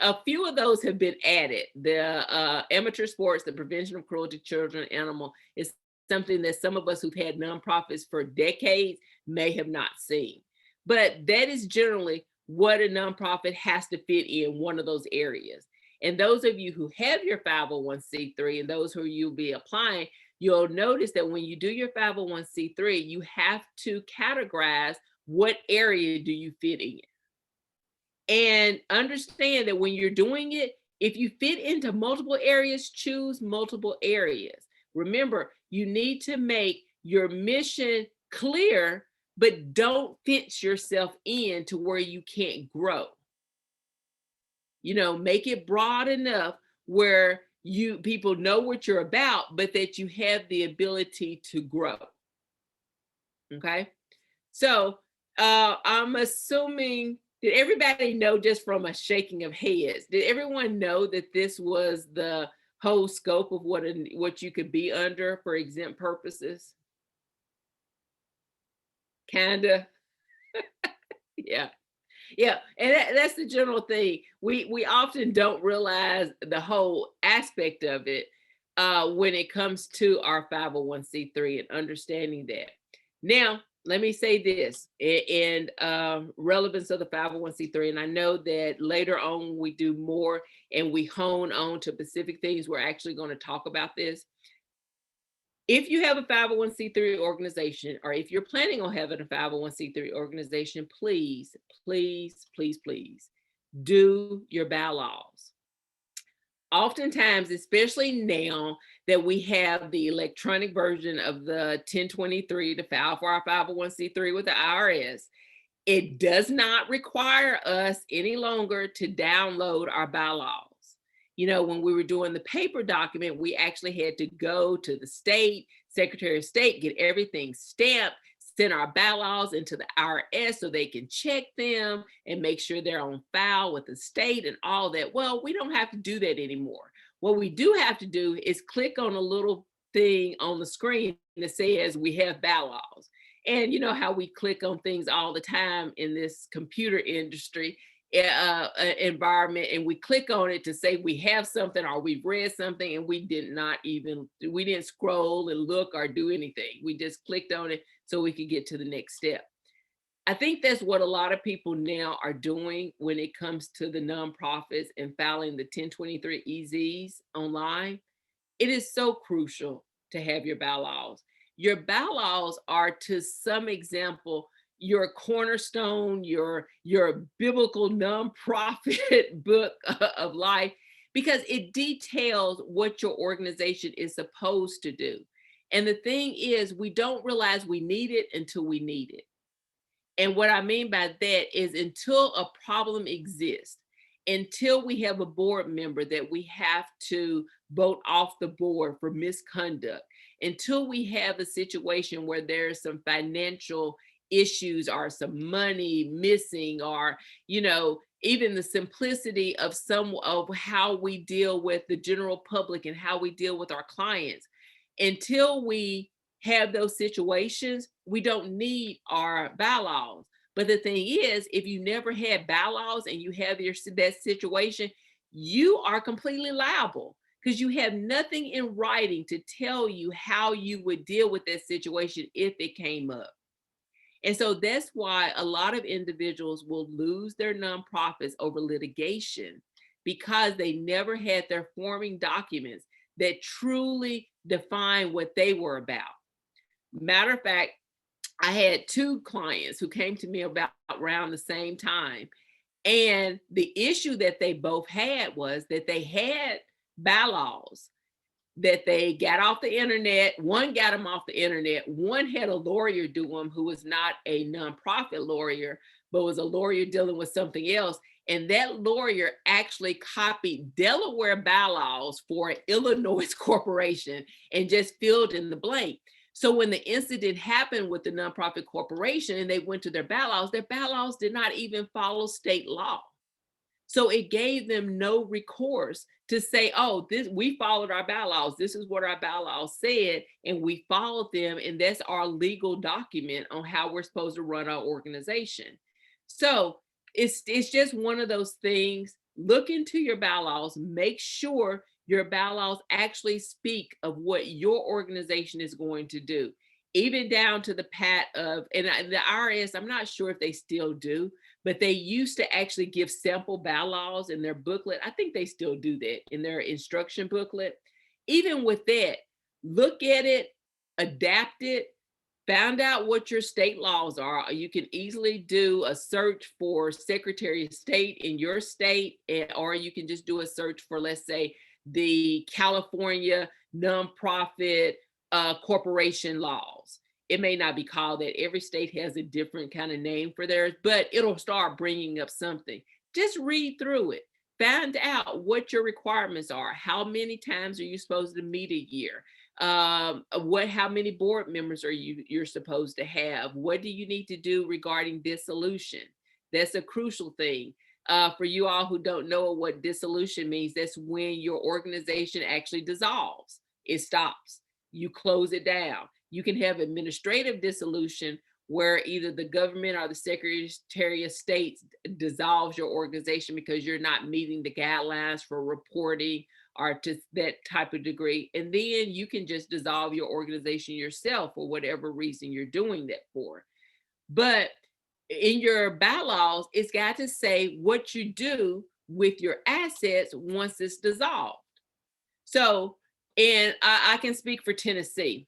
a few of those have been added. The amateur sports, the prevention of cruelty to children and animal is something that some of us who've had nonprofits for decades may have not seen. But that is generally what a nonprofit has to fit in one of those areas. And those of you who have your 501c3 and those who you'll be applying, you'll notice that when you do your 501c3, you have to categorize what area do you fit in. And understand that when you're doing it, if you fit into multiple areas, choose multiple areas. Remember, you need to make your mission clear, but don't fence yourself in to where you can't grow. You know, make it broad enough where people know what you're about, but that you have the ability to grow. Okay. So I'm assuming, did everybody know just from a shaking of heads? Did everyone know that this was the whole scope of what you could be under for exempt purposes? Kinda. Yeah. Yeah, and that's the general thing. We often don't realize the whole aspect of it when it comes to our 501c3 and understanding that. Now, let me say this in relevance of the 501c3, and I know that later on we do more and we hone on to specific things. We're actually going to talk about this. If you have a 501c3 organization, or if you're planning on having a 501c3 organization, please, please, please, please do your bylaws. Oftentimes, especially now that we have the electronic version of the 1023 to file for our 501c3 with the IRS, it does not require us any longer to download our bylaws. You know, when we were doing the paper document, we actually had to go to the state, Secretary of State, get everything stamped, send our bylaws into the IRS so they can check them and make sure they're on file with the state and all that. Well, we don't have to do that anymore. What we do have to do is click on a little thing on the screen that says we have bylaws. And you know how we click on things all the time in this computer industry environment, and we click on it to say we have something or we've read something, and we didn't scroll and look or do anything. We just clicked on it so we could get to the next step. I think that's what a lot of people now are doing when it comes to the nonprofits and filing the 1023 EZs online. It is so crucial to have your bylaws. Your bylaws are, to some example, your cornerstone, your biblical nonprofit book of life, because it details what your organization is supposed to do. And the thing is, we don't realize we need it until we need it. And what I mean by that is, until a problem exists, until we have a board member that we have to vote off the board for misconduct, until we have a situation where there's some financial issues or some money missing, or, you know, even the simplicity of how we deal with the general public and how we deal with our clients. Until we have those situations, we don't need our bylaws. But the thing is, if you never had bylaws and you have that situation, you are completely liable, because you have nothing in writing to tell you how you would deal with that situation if it came up. And so that's why a lot of individuals will lose their nonprofits over litigation, because they never had their forming documents that truly define what they were about. Matter of fact, I had two clients who came to me about around the same time. And the issue that they both had was that they had bylaws that they got off the internet. One got them off the internet. One had a lawyer do them who was not a nonprofit lawyer, but was a lawyer dealing with something else. And that lawyer actually copied Delaware bylaws for an Illinois corporation and just filled in the blank. So when the incident happened with the nonprofit corporation and they went to their bylaws did not even follow state law. So it gave them no recourse to say, oh, we followed our bylaws. This is what our bylaws said, and we followed them. And that's our legal document on how we're supposed to run our organization. So it's just one of those things. Look into your bylaws, make sure your bylaws actually speak of what your organization is going to do, even down to the pat of, and the IRS, I'm not sure if they still do, but they used to actually give sample bylaws in their booklet. I think they still do that in their instruction booklet. Even with that, look at it, adapt it, find out what your state laws are. You can easily do a search for Secretary of State in your state, or you can just do a search for, let's say, the California nonprofit corporation laws. It may not be called that. Every state has a different kind of name for theirs, but it'll start bringing up something. Just read through it. Find out what your requirements are. How many times are you supposed to meet a year? How many board members are you're supposed to have? What do you need to do regarding dissolution? That's a crucial thing. For you all who don't know what dissolution means, that's when your organization actually dissolves. It stops. You close it down. You can have administrative dissolution where either the government or the Secretary of State dissolves your organization because you're not meeting the guidelines for reporting or to that type of degree. And then you can just dissolve your organization yourself for whatever reason you're doing that for. But in your bylaws, it's got to say what you do with your assets once it's dissolved. So, and I can speak for Tennessee.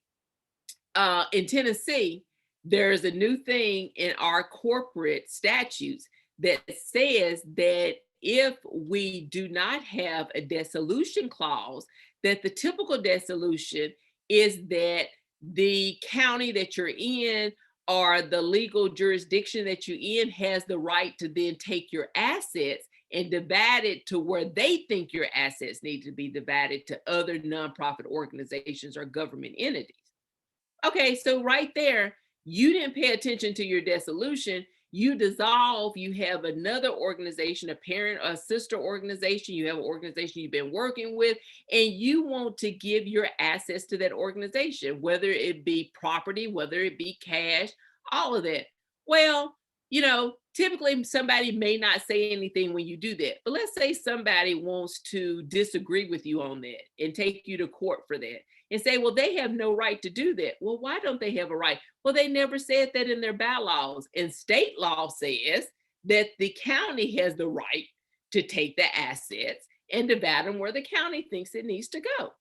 In Tennessee, there's a new thing in our corporate statutes that says that if we do not have a dissolution clause, that the typical dissolution is that the county that you're in or the legal jurisdiction that you're in has the right to then take your assets and divide it to where they think your assets need to be divided to other nonprofit organizations or government entities. Okay, so right there, you didn't pay attention to your dissolution. You dissolve, you have another organization, a parent or sister organization, you have an organization you've been working with, and you want to give your assets to that organization, whether it be property, whether it be cash, all of that. Well, you know, typically somebody may not say anything when you do that, but let's say somebody wants to disagree with you on that and take you to court for that and say, well, they have no right to do that. Well, why don't they have a right? Well, they never said that in their bylaws, and state law says that the county has the right to take the assets and divide them where the county thinks it needs to go.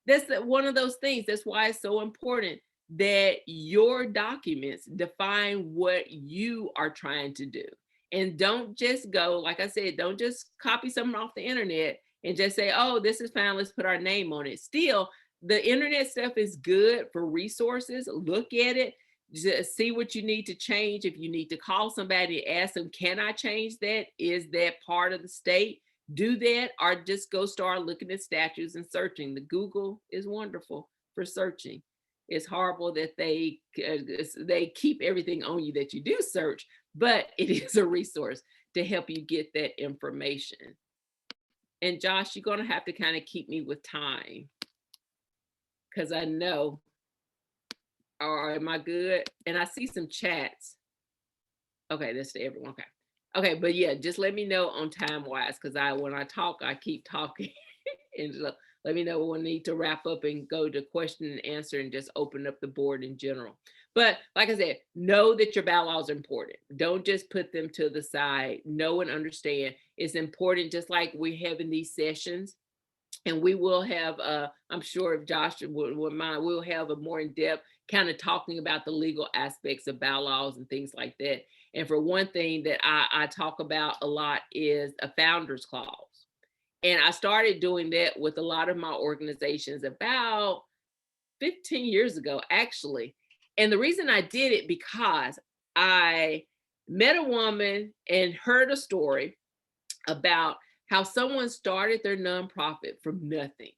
That's one of those things. That's why it's so important that your documents define what you are trying to do. And don't just go, like I said, don't just copy something off the internet and just say, oh, this is fine, let's put our name on it. Still, the internet stuff is good for resources. Look at it, just see what you need to change. If you need to call somebody and ask them, can I change that? Is that part of the state? Do that, or just go start looking at statutes and searching. The Google is wonderful for searching. It's horrible that they keep everything on you that you do search, but it is a resource to help you get that information. And Josh, you're going to have to kind of keep me with time because I know, or am I good? And I see some chats. Okay, that's to everyone. Okay. Okay, but yeah, just let me know on time wise because when I talk, I keep talking. And let me know when we need to wrap up and go to question and answer and just open up the board in general. But like I said, know that your bylaws are important. Don't just put them to the side. Know and understand it's important, just like we're having these sessions. And we will have, I'm sure if Josh would mind, we'll have a more in-depth kind of talking about the legal aspects of bylaws and things like that. And for one thing that I talk about a lot is a founder's clause. And I started doing that with a lot of my organizations about 15 years ago, actually. And the reason I did it because I met a woman and heard a story about how someone started their nonprofit from nothing,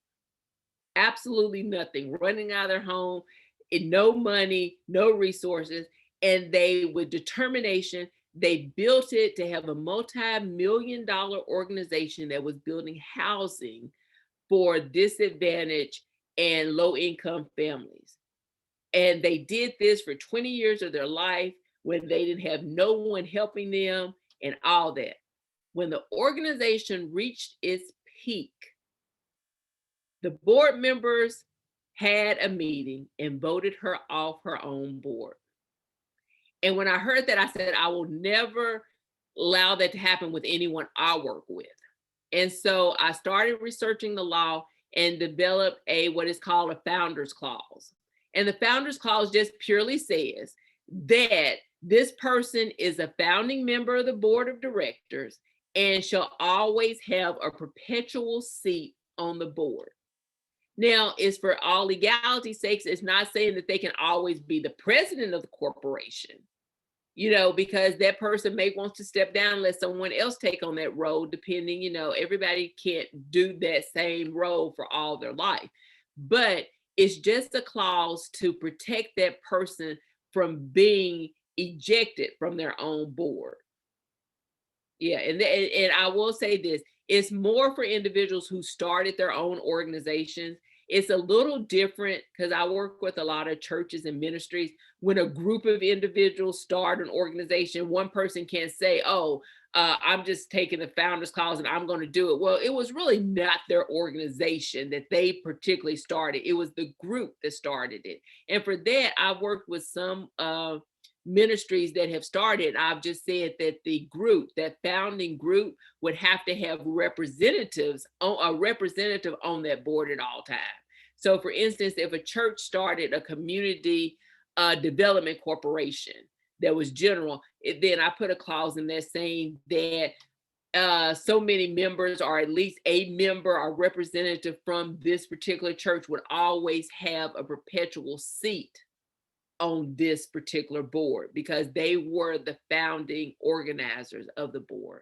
absolutely nothing, running out of their home. no money, no resources. And they, with determination, they built it to have a multi-million-dollar organization that was building housing for disadvantaged and low-income families. And they did this for 20 years of their life when they didn't have no one helping them and all that. When the organization reached its peak, the board members had a meeting and voted her off her own board. And when I heard that, I said, I will never allow that to happen with anyone I work with. And so I started researching the law and developed what is called a founder's clause. And the founder's clause just purely says that this person is a founding member of the board of directors and shall always have a perpetual seat on the board. Now, it's for all legality's sakes, it's not saying that they can always be the president of the corporation, because that person may want to step down and let someone else take on that role, depending, everybody can't do that same role for all their life. But it's just a clause to protect that person from being ejected from their own board. Yeah, and I will say this, it's more for individuals who started their own organizations. It's a little different because I work with a lot of churches and ministries. When a group of individuals start an organization, one person can't say, I'm just taking the founder's clause and I'm going to do it. Well, it was really not their organization that they particularly started. It was the group that started it. And for that, I've worked with some ministries that have started. I've just said that the group, that founding group, would have to have representatives, a representative on that board at all times. So for instance, if a church started a community development corporation that was general, then I put a clause in there saying that so many members, or at least a member or representative from this particular church, would always have a perpetual seat on this particular board because they were the founding organizers of the board.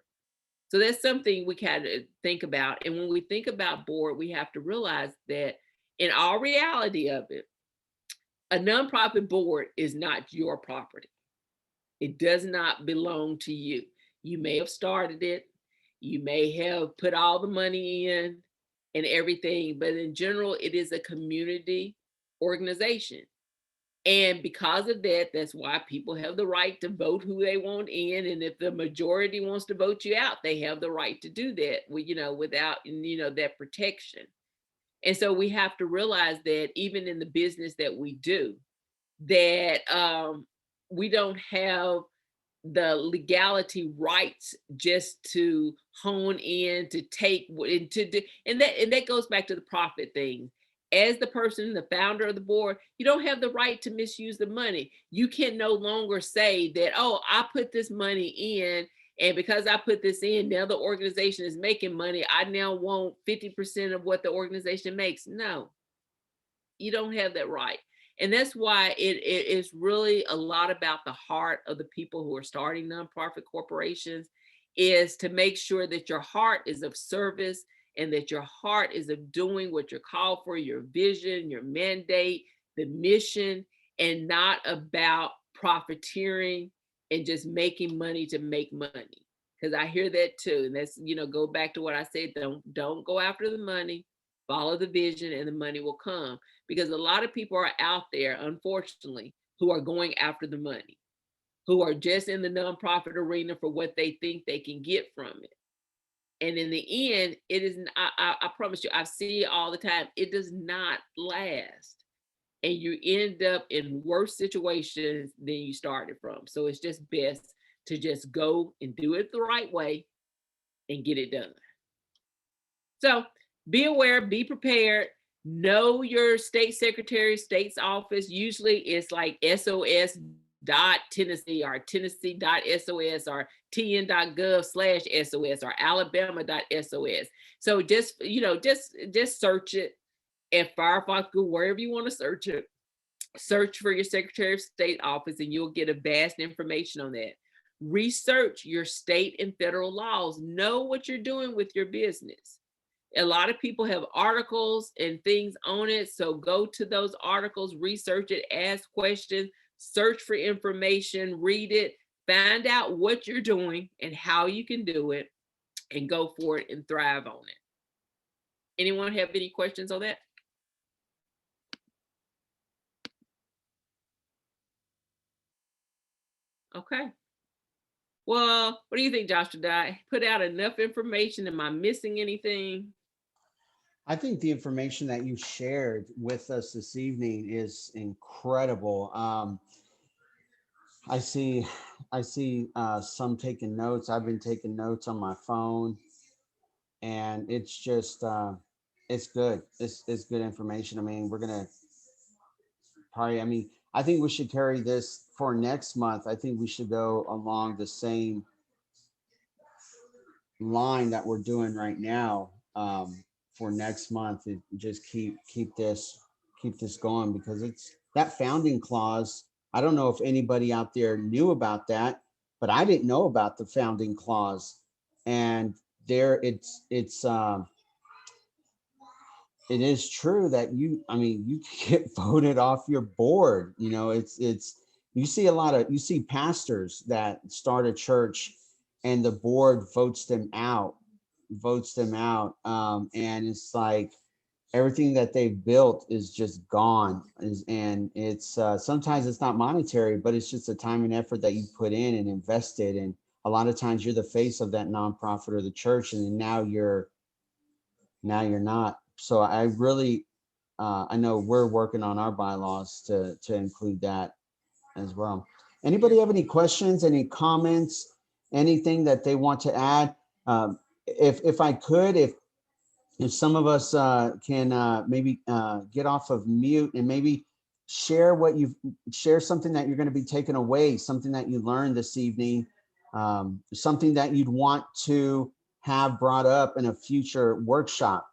So that's something we kind of think about. And when we think about board, we have to realize that in all reality of it, a nonprofit board is not your property. It does not belong to you. You may have started it. You may have put all the money in and everything, but in general, it is a community organization. And because of that, that's why people have the right to vote who they want in. And if the majority wants to vote you out, they have the right to do that, without, that protection. And so we have to realize that even in the business that we do, that we don't have the legality rights just to hone in, to take, and to do, and that goes back to the profit thing. As the person, the founder of the board, you don't have the right to misuse the money. You can no longer say that, I put this money in, and because I put this in, now the organization is making money. I now want 50% of what the organization makes. No, you don't have that right. And that's why it is really a lot about the heart of the people who are starting nonprofit corporations, is to make sure that your heart is of service and that your heart is of doing what you're called for, your vision, your mandate, the mission, and not about profiteering and just making money to make money. Because I hear that too. And that's, go back to what I said, don't go after the money, follow the vision and the money will come. Because a lot of people are out there, unfortunately, who are going after the money, who are just in the nonprofit arena for what they think they can get from it. And in the end, it is, I promise you, I see it all the time. It does not last. And you end up in worse situations than you started from. So it's just best to just go and do it the right way and get it done. So be aware, be prepared, know your state secretary, state's office. Usually it's like SOS.Tennessee or Tennessee.SOS or TN.gov/SOS or Alabama.SOS. So just search it at Firefox, Google, wherever you want to search it. Search for your Secretary of State office and you'll get a vast information on that. Research your state and federal laws. Know what you're doing with your business. A lot of people have articles and things on it. So go to those articles, research it, ask questions, search for information, read it, find out what you're doing and how you can do it, and go for it and thrive on it. Anyone have any questions on that? Okay. Well, what do you think, Josh? Did I put out enough information? Am I missing anything? I think the information that you shared with us this evening is incredible. I see some taking notes. I've been taking notes on my phone, and it's just it's good. It's good information. I mean, we're gonna probably. I mean, I think we should carry this for next month. I think we should go along the same line that we're doing right now for next month. And just keep this going, because it's that founding clause. I don't know if anybody out there knew about that, but I didn't know about the founding clause. And there it is true that you get voted off your board. You know, you see pastors that start a church and the board votes them out. And it's like everything that they've built is just gone. And it's sometimes it's not monetary, but it's just the time and effort that you put in and invested. And a lot of times you're the face of that nonprofit or the church, and now you're not. So I really, I know we're working on our bylaws to include that as well. Anybody have any questions, any comments, anything that they want to add? If I could, if some of us can maybe get off of mute and maybe share something that you're going to be taking away, something that you learned this evening, something that you'd want to have brought up in a future workshop.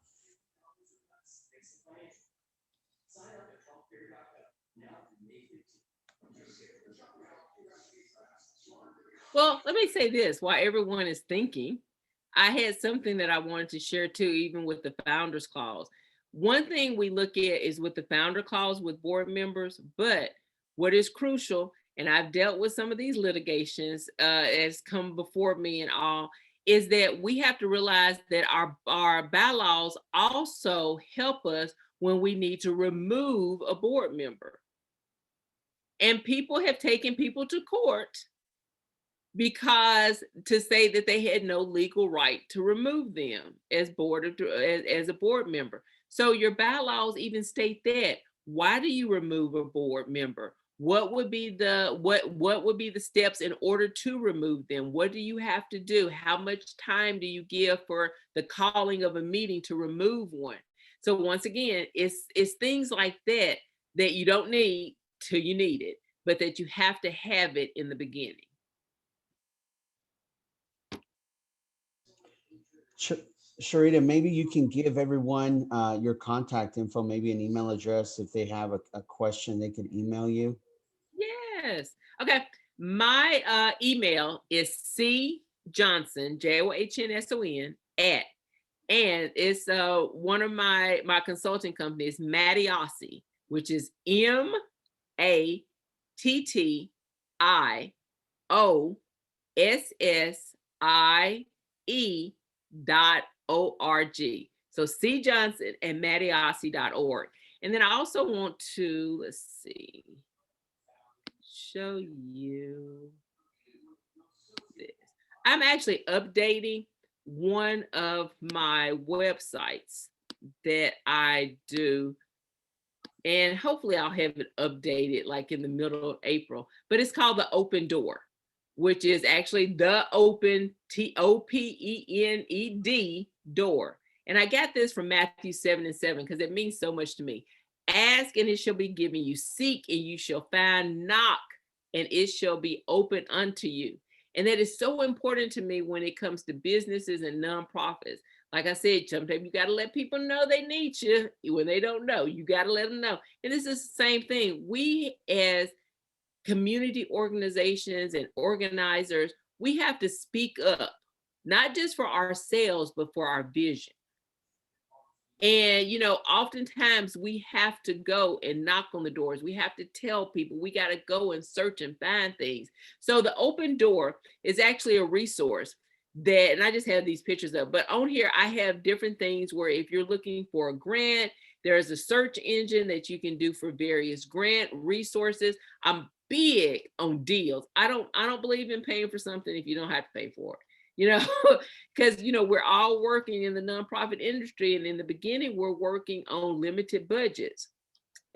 Well, let me say this while everyone is thinking. I had something that I wanted to share too, even with the founders clause. One thing we look at is with the founder clause with board members, but what is crucial, and I've dealt with some of these litigations as come before me and all, is that we have to realize that our bylaws also help us when we need to remove a board member. And people have taken people to court because to say that they had no legal right to remove them as a board member. So your bylaws even state that. Why do you remove a board member? What would be the steps in order to remove them? What do you have to do? How much time do you give for the calling of a meeting to remove one? So once again, it's things like that that you don't need till you need it, but that you have to have it in the beginning. Charita, maybe you can give everyone your contact info, maybe an email address. If they have a question, they can email you. Yes. Okay. My email is cjohnson, JOHNSON and it's one of my consulting companies, Mattiossie, which is MATTIOSSIE.org. So cjohnson and mattiossie.org. And then I also want to, let's see, show you this. I'm actually updating one of my websites that I do, and hopefully I'll have it updated like in the middle of April, but it's called The Open Door, which is actually the open, TOPENED door. And I got this from Matthew 7:7 because it means so much to me. Ask and it shall be given you. Seek and you shall find. Knock and it shall be open unto you. And that is so important to me when it comes to businesses and nonprofits. Like I said, sometimes you got to let people know they need you. When they don't know, you got to let them know. And this is the same thing. We as community organizations and organizers, we have to speak up, not just for ourselves, but for our vision. And, oftentimes we have to go and knock on the doors. We have to tell people, we got to go and search and find things. So the open door is actually a resource that, and I just have these pictures up, but on here, I have different things where if you're looking for a grant, there's a search engine that you can do for various grant resources. I'm big on deals. I don't believe in paying for something if you don't have to pay for it. Because we're all working in the nonprofit industry, and in the beginning we're working on limited budgets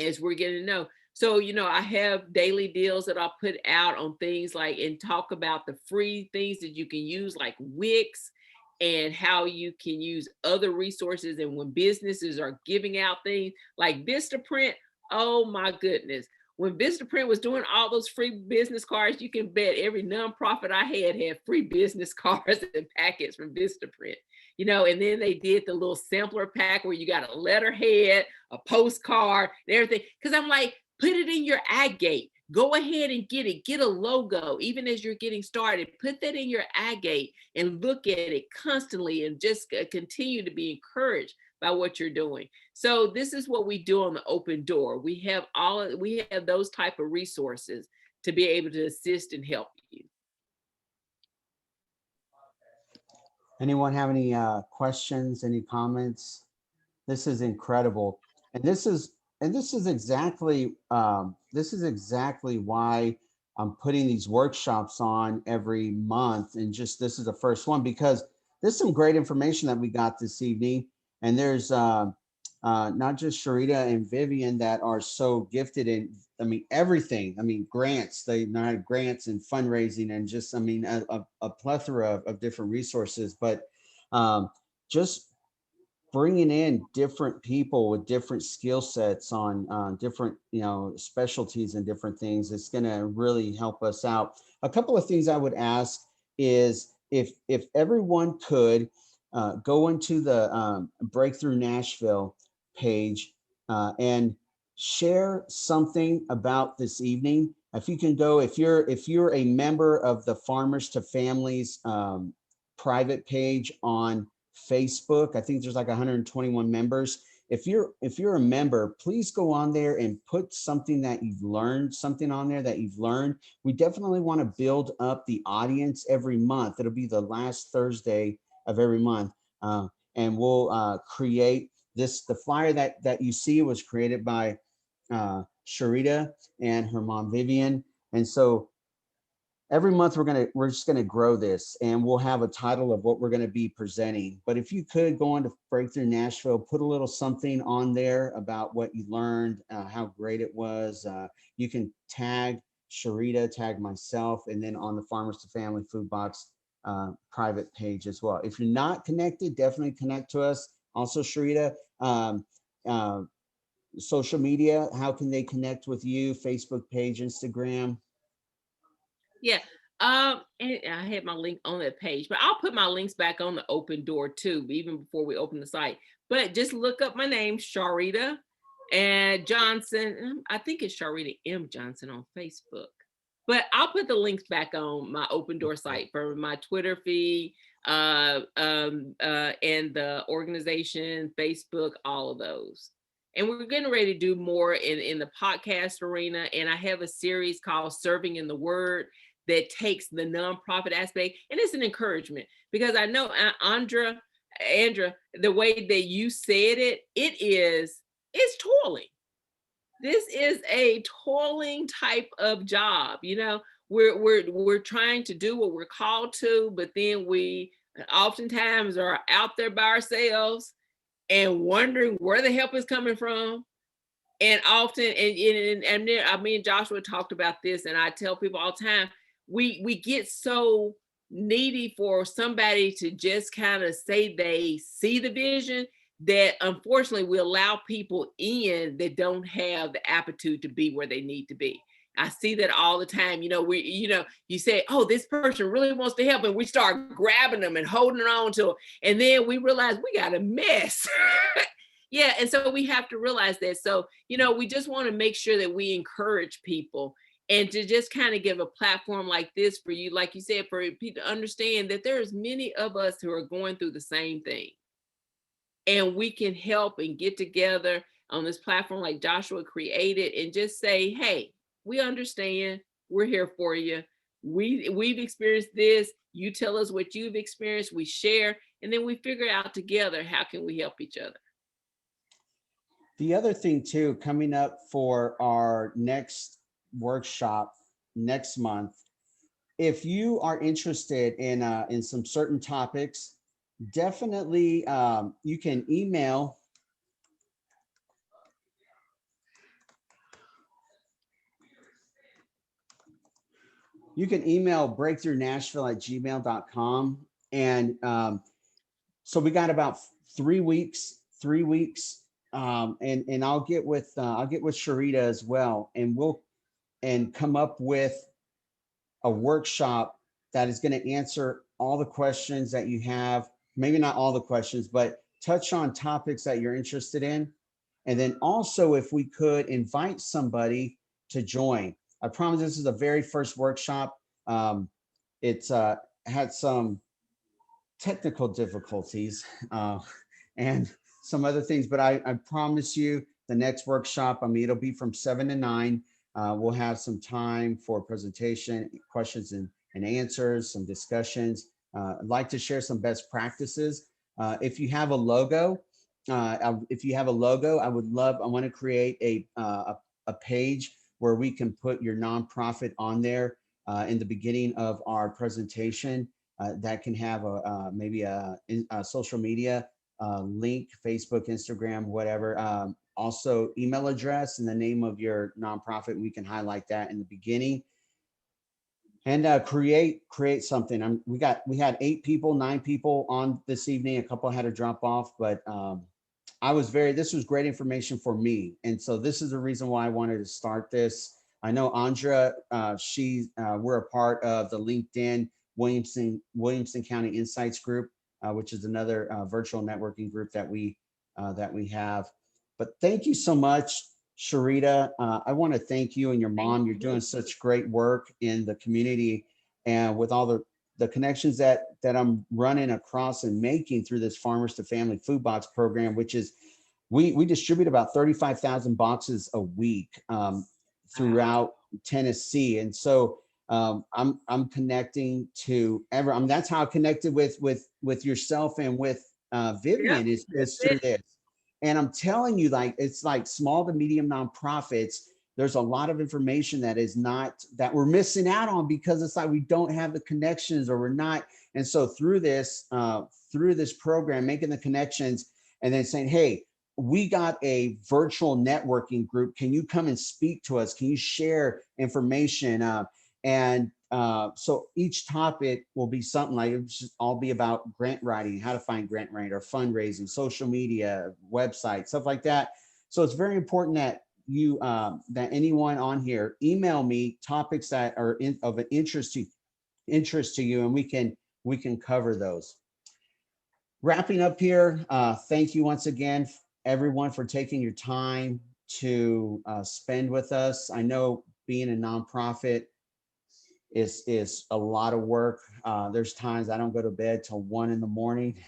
as we're getting to know. So I have daily deals that I'll put out on things like, and talk about the free things that you can use like Wix, and how you can use other resources. And when businesses are giving out things like Vistaprint, oh my goodness. When Vistaprint was doing all those free business cards, you can bet every nonprofit I had free business cards and packets from Vistaprint, and then they did the little sampler pack where you got a letterhead, a postcard, and everything. Because I'm like, put it in your agate. Go ahead and get a logo, even as you're getting started. Put that in your agate and look at it constantly, and just continue to be encouraged by what you're doing. So this is what we do on the open door. We have those type of resources to be able to assist and help you. Anyone have any questions, any comments? This is incredible. And this is exactly why I'm putting these workshops on every month. And just, this is the first one, because there's some great information that we got this evening. And there's not just Charita and Vivian that are so gifted in, everything. Grants, they know how to grants and fundraising, and just, a plethora of different resources. But just bringing in different people with different skill sets on different, specialties and different things, it's going to really help us out. A couple of things I would ask is if everyone could go into the Break-Thru Nashville page and share something about this evening. If you can go, if you're a member of the Farmers to Families private page on Facebook, I think there's like 121 members. If you're a member, please go on there and put something that you've learned, something on there that you've learned. We definitely want to build up the audience every month. It'll be the last Thursday of every month. And we'll create this. The flyer that you see was created by Charita and her mom, Vivian. And so every month we're just gonna grow this, and we'll have a title of what we're gonna be presenting. But if you could go on to Break-Thru Nashville, put a little something on there about what you learned, how great it was. You can tag Charita, tag myself, and then on the Farmers to Family Food Box private page as well. If you're not connected, definitely connect to us. Also, Charita, social media, how can they connect with you? Facebook page, Instagram? Yeah. And I had my link on that page, but I'll put my links back on the open door too, even before we open the site. But just look up my name, Charita and Johnson. I think it's Charita M. Johnson on Facebook. But I'll put the links back on my open door site for my Twitter feed, and the organization, Facebook, all of those. And we're getting ready to do more in the podcast arena. And I have a series called Serving in the Word that takes the nonprofit aspect, and it's an encouragement, because I know Andra, the way that you said it's toiling. This is a toiling type of job. We're trying to do what we're called to, but then we oftentimes are out there by ourselves and wondering where the help is coming from. And often, and me and Joshua talked about this, and I tell people all the time, we get so needy for somebody to just kind of say they see the vision, that unfortunately we allow people in that don't have the aptitude to be where they need to be. I see that all the time. You say, oh, this person really wants to help, and we start grabbing them and holding on to them. And then we realize we got a mess. Yeah. And so we have to realize that. So, we just want to make sure that we encourage people, and to just kind of give a platform like this for you, like you said, for people to understand that there's many of us who are going through the same thing. and we can help and get together on this platform like Joshua created and just say, hey, we understand, we're here for you. We've experienced this. You tell us what you've experienced, we share, and then we figure out together how can we help each other. The other thing too, coming up for our next workshop next month, if you are interested in some certain topics, definitely you can email breakthroughnashville@gmail.com. And so we got about 3 weeks, and I'll get with Charita as well, and we'll come up with a workshop that is going to answer all the questions that you have. Maybe not all the questions, but touch on topics that you're interested in. And then also, if we could invite somebody to join. I promise this is the very first workshop. It's had some technical difficulties and some other things, but I promise you the next workshop, I mean, it'll be from 7 to 9. We'll have some time for presentation, questions and answers, some discussions. I'd like to share some best practices. If you have a logo, I want to create a page where we can put your nonprofit on there in the beginning of our presentation. That can have maybe a social media link, Facebook, Instagram, whatever. Also email address and the name of your nonprofit. We can highlight that in the beginning and create something. We had 9 people on this evening. A couple had to drop off, but this was great information for me. And so this is the reason why I wanted to start this. I know Andra, we're a part of the LinkedIn Williamson County Insights Group, which is another virtual networking group that we have. But thank you so much, Charita. I want to thank you and your mom. You're doing such great work in the community, and with all the connections that I'm running across and making through this Farmers to Family Food Box program, which is we distribute about 35,000 boxes a week throughout Tennessee, and so I'm connecting to everyone. That's how I connected with yourself and with Vivian is through this. And I'm telling you, it's like small to medium nonprofits. There's a lot of information that we're missing out on because it's like we don't have the connections or we're not. And so through this program, making the connections and then saying, hey, we got a virtual networking group. Can you come and speak to us? Can you share information? So each topic will be something like it should all be about grant writing, how to find grant writing or fundraising, social media, website, stuff like that. So it's very important that you that anyone on here email me topics that are of an interest to you, and we can cover those. Wrapping up here, thank you once again, everyone, for taking your time to spend with us. I know being a nonprofit is a lot of work. There's times I don't go to bed till 1 a.m.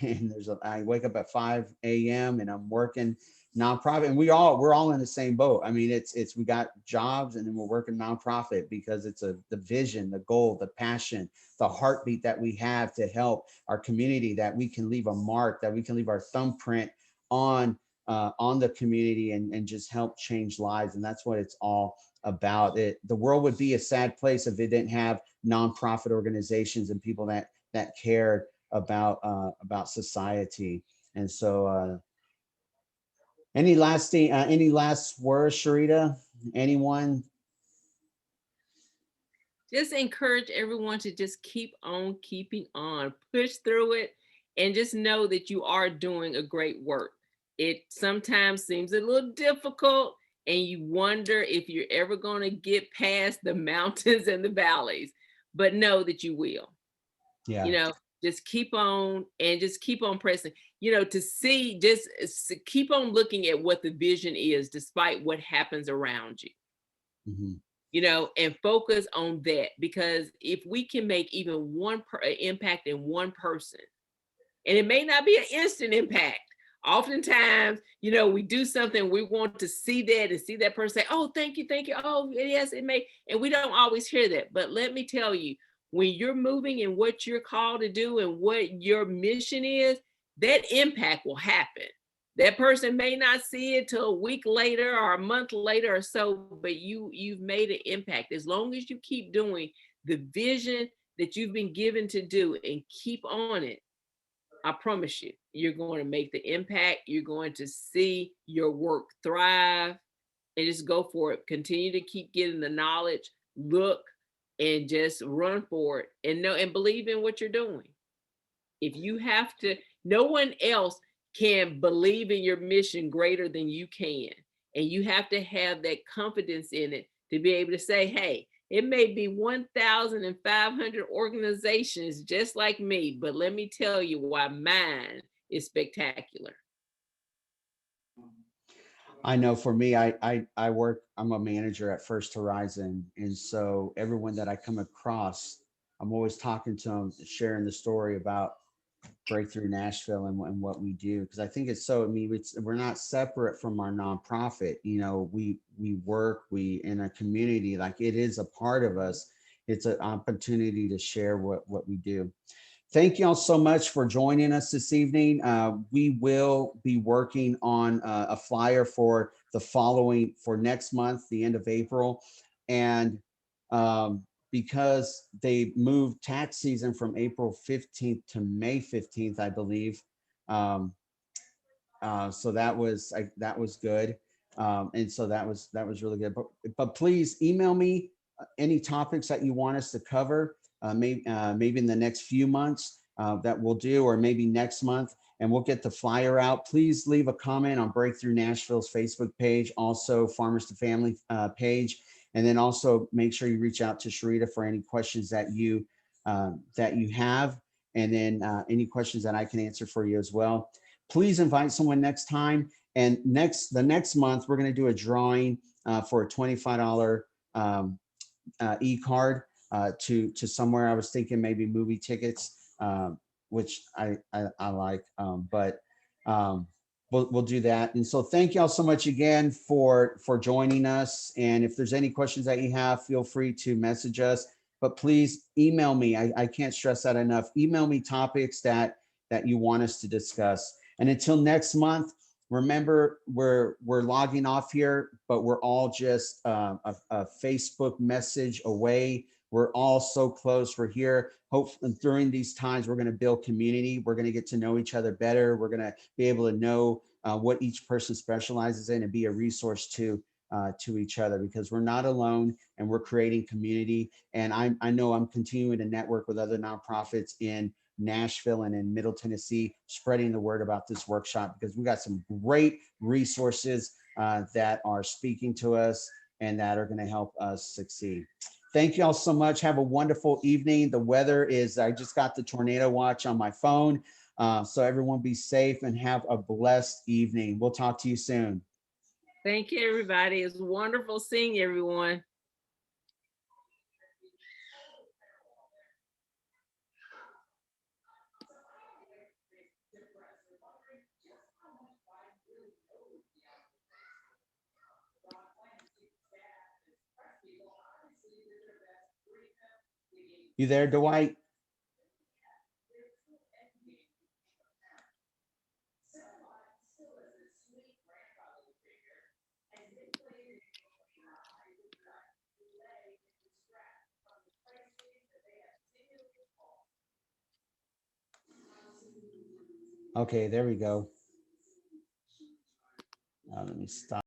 and I wake up at 5 a.m. and I'm working nonprofit, and we're all in the same boat. I mean, we got jobs and then we're working nonprofit because it's the vision, the goal, the passion, the heartbeat that we have to help our community, that we can leave a mark, that we can leave our thumbprint on the community and just help change lives. And that's what it's all about. The world would be a sad place if it didn't have nonprofit organizations and people that cared about society. And so any last words, Charita? Anyone? Just encourage everyone to just keep on keeping on, push through it, and just know that you are doing a great work. It sometimes seems a little difficult, and you wonder if you're ever going to get past the mountains and the valleys, but know that you will. Yeah. Just keep on and just keep on pressing, just keep on looking at what the vision is despite what happens around you. Mm-hmm. And focus on that, because if we can make even one impact in one person, and it may not be an instant impact, Oftentimes, we do something, we want to see that and see that person say, oh, thank you. Oh, yes, it may. And we don't always hear that. But let me tell you, when you're moving and what you're called to do and what your mission is, that impact will happen. That person may not see it till a week later or a month later or so, but you've made an impact. As long as you keep doing the vision that you've been given to do and keep on it, I promise you, you're going to make the impact. You're going to see your work thrive, and just go for it. Continue to keep getting the knowledge, look, and just run for it, and know and believe in what you're doing. If you have to, no one else can believe in your mission greater than you can. And you have to have that confidence in it to be able to say, hey, it may be 1,500 organizations just like me, but let me tell you why mine is spectacular. I know for me, I work, I'm a manager at First Horizon. And so everyone that I come across, I'm always talking to them, sharing the story about Break-Thru Nashville and what we do. Because I think it's so, I mean, we're not separate from our nonprofit. We work, we in a community, like it is a part of us. It's an opportunity to share what we do. Thank you all so much for joining us this evening. We will be working on a flyer for next month, the end of April. And because they moved tax season from April 15th to May 15th, I believe. So that was good. And so that was really good. But please email me any topics that you want us to cover. Maybe in the next few months that we'll do, or maybe next month, and we'll get the flyer out. Please leave a comment on Break-Thru Nashville's Facebook page, also Farmers to Family page, and then also make sure you reach out to Charita for any questions that you have, and then any questions that I can answer for you as well. Please invite someone next time, and the next month we're going to do a drawing for a $25 e-card. To somewhere. I was thinking maybe movie tickets, which I like, but we'll do that. And so thank y'all so much again for joining us. And if there's any questions that you have, feel free to message us, but please email me. I can't stress that enough. Email me topics that you want us to discuss. And until next month, remember, we're logging off here, but we're all just a Facebook message away. We're all so close. We're here. Hopefully during these times, we're going to build community. We're going to get to know each other better. We're going to be able to know what each person specializes in and be a resource to each other, because we're not alone and we're creating community. And I know I'm continuing to network with other nonprofits in Nashville and in Middle Tennessee, spreading the word about this workshop, because we got some great resources that are speaking to us and that are going to help us succeed. Thank you all so much. Have a wonderful evening. The weather is, I just got the tornado watch on my phone. So everyone be safe and have a blessed evening. We'll talk to you soon. Thank you, everybody. It's wonderful seeing everyone. You there, Dwight? Okay, there we go. Let me stop.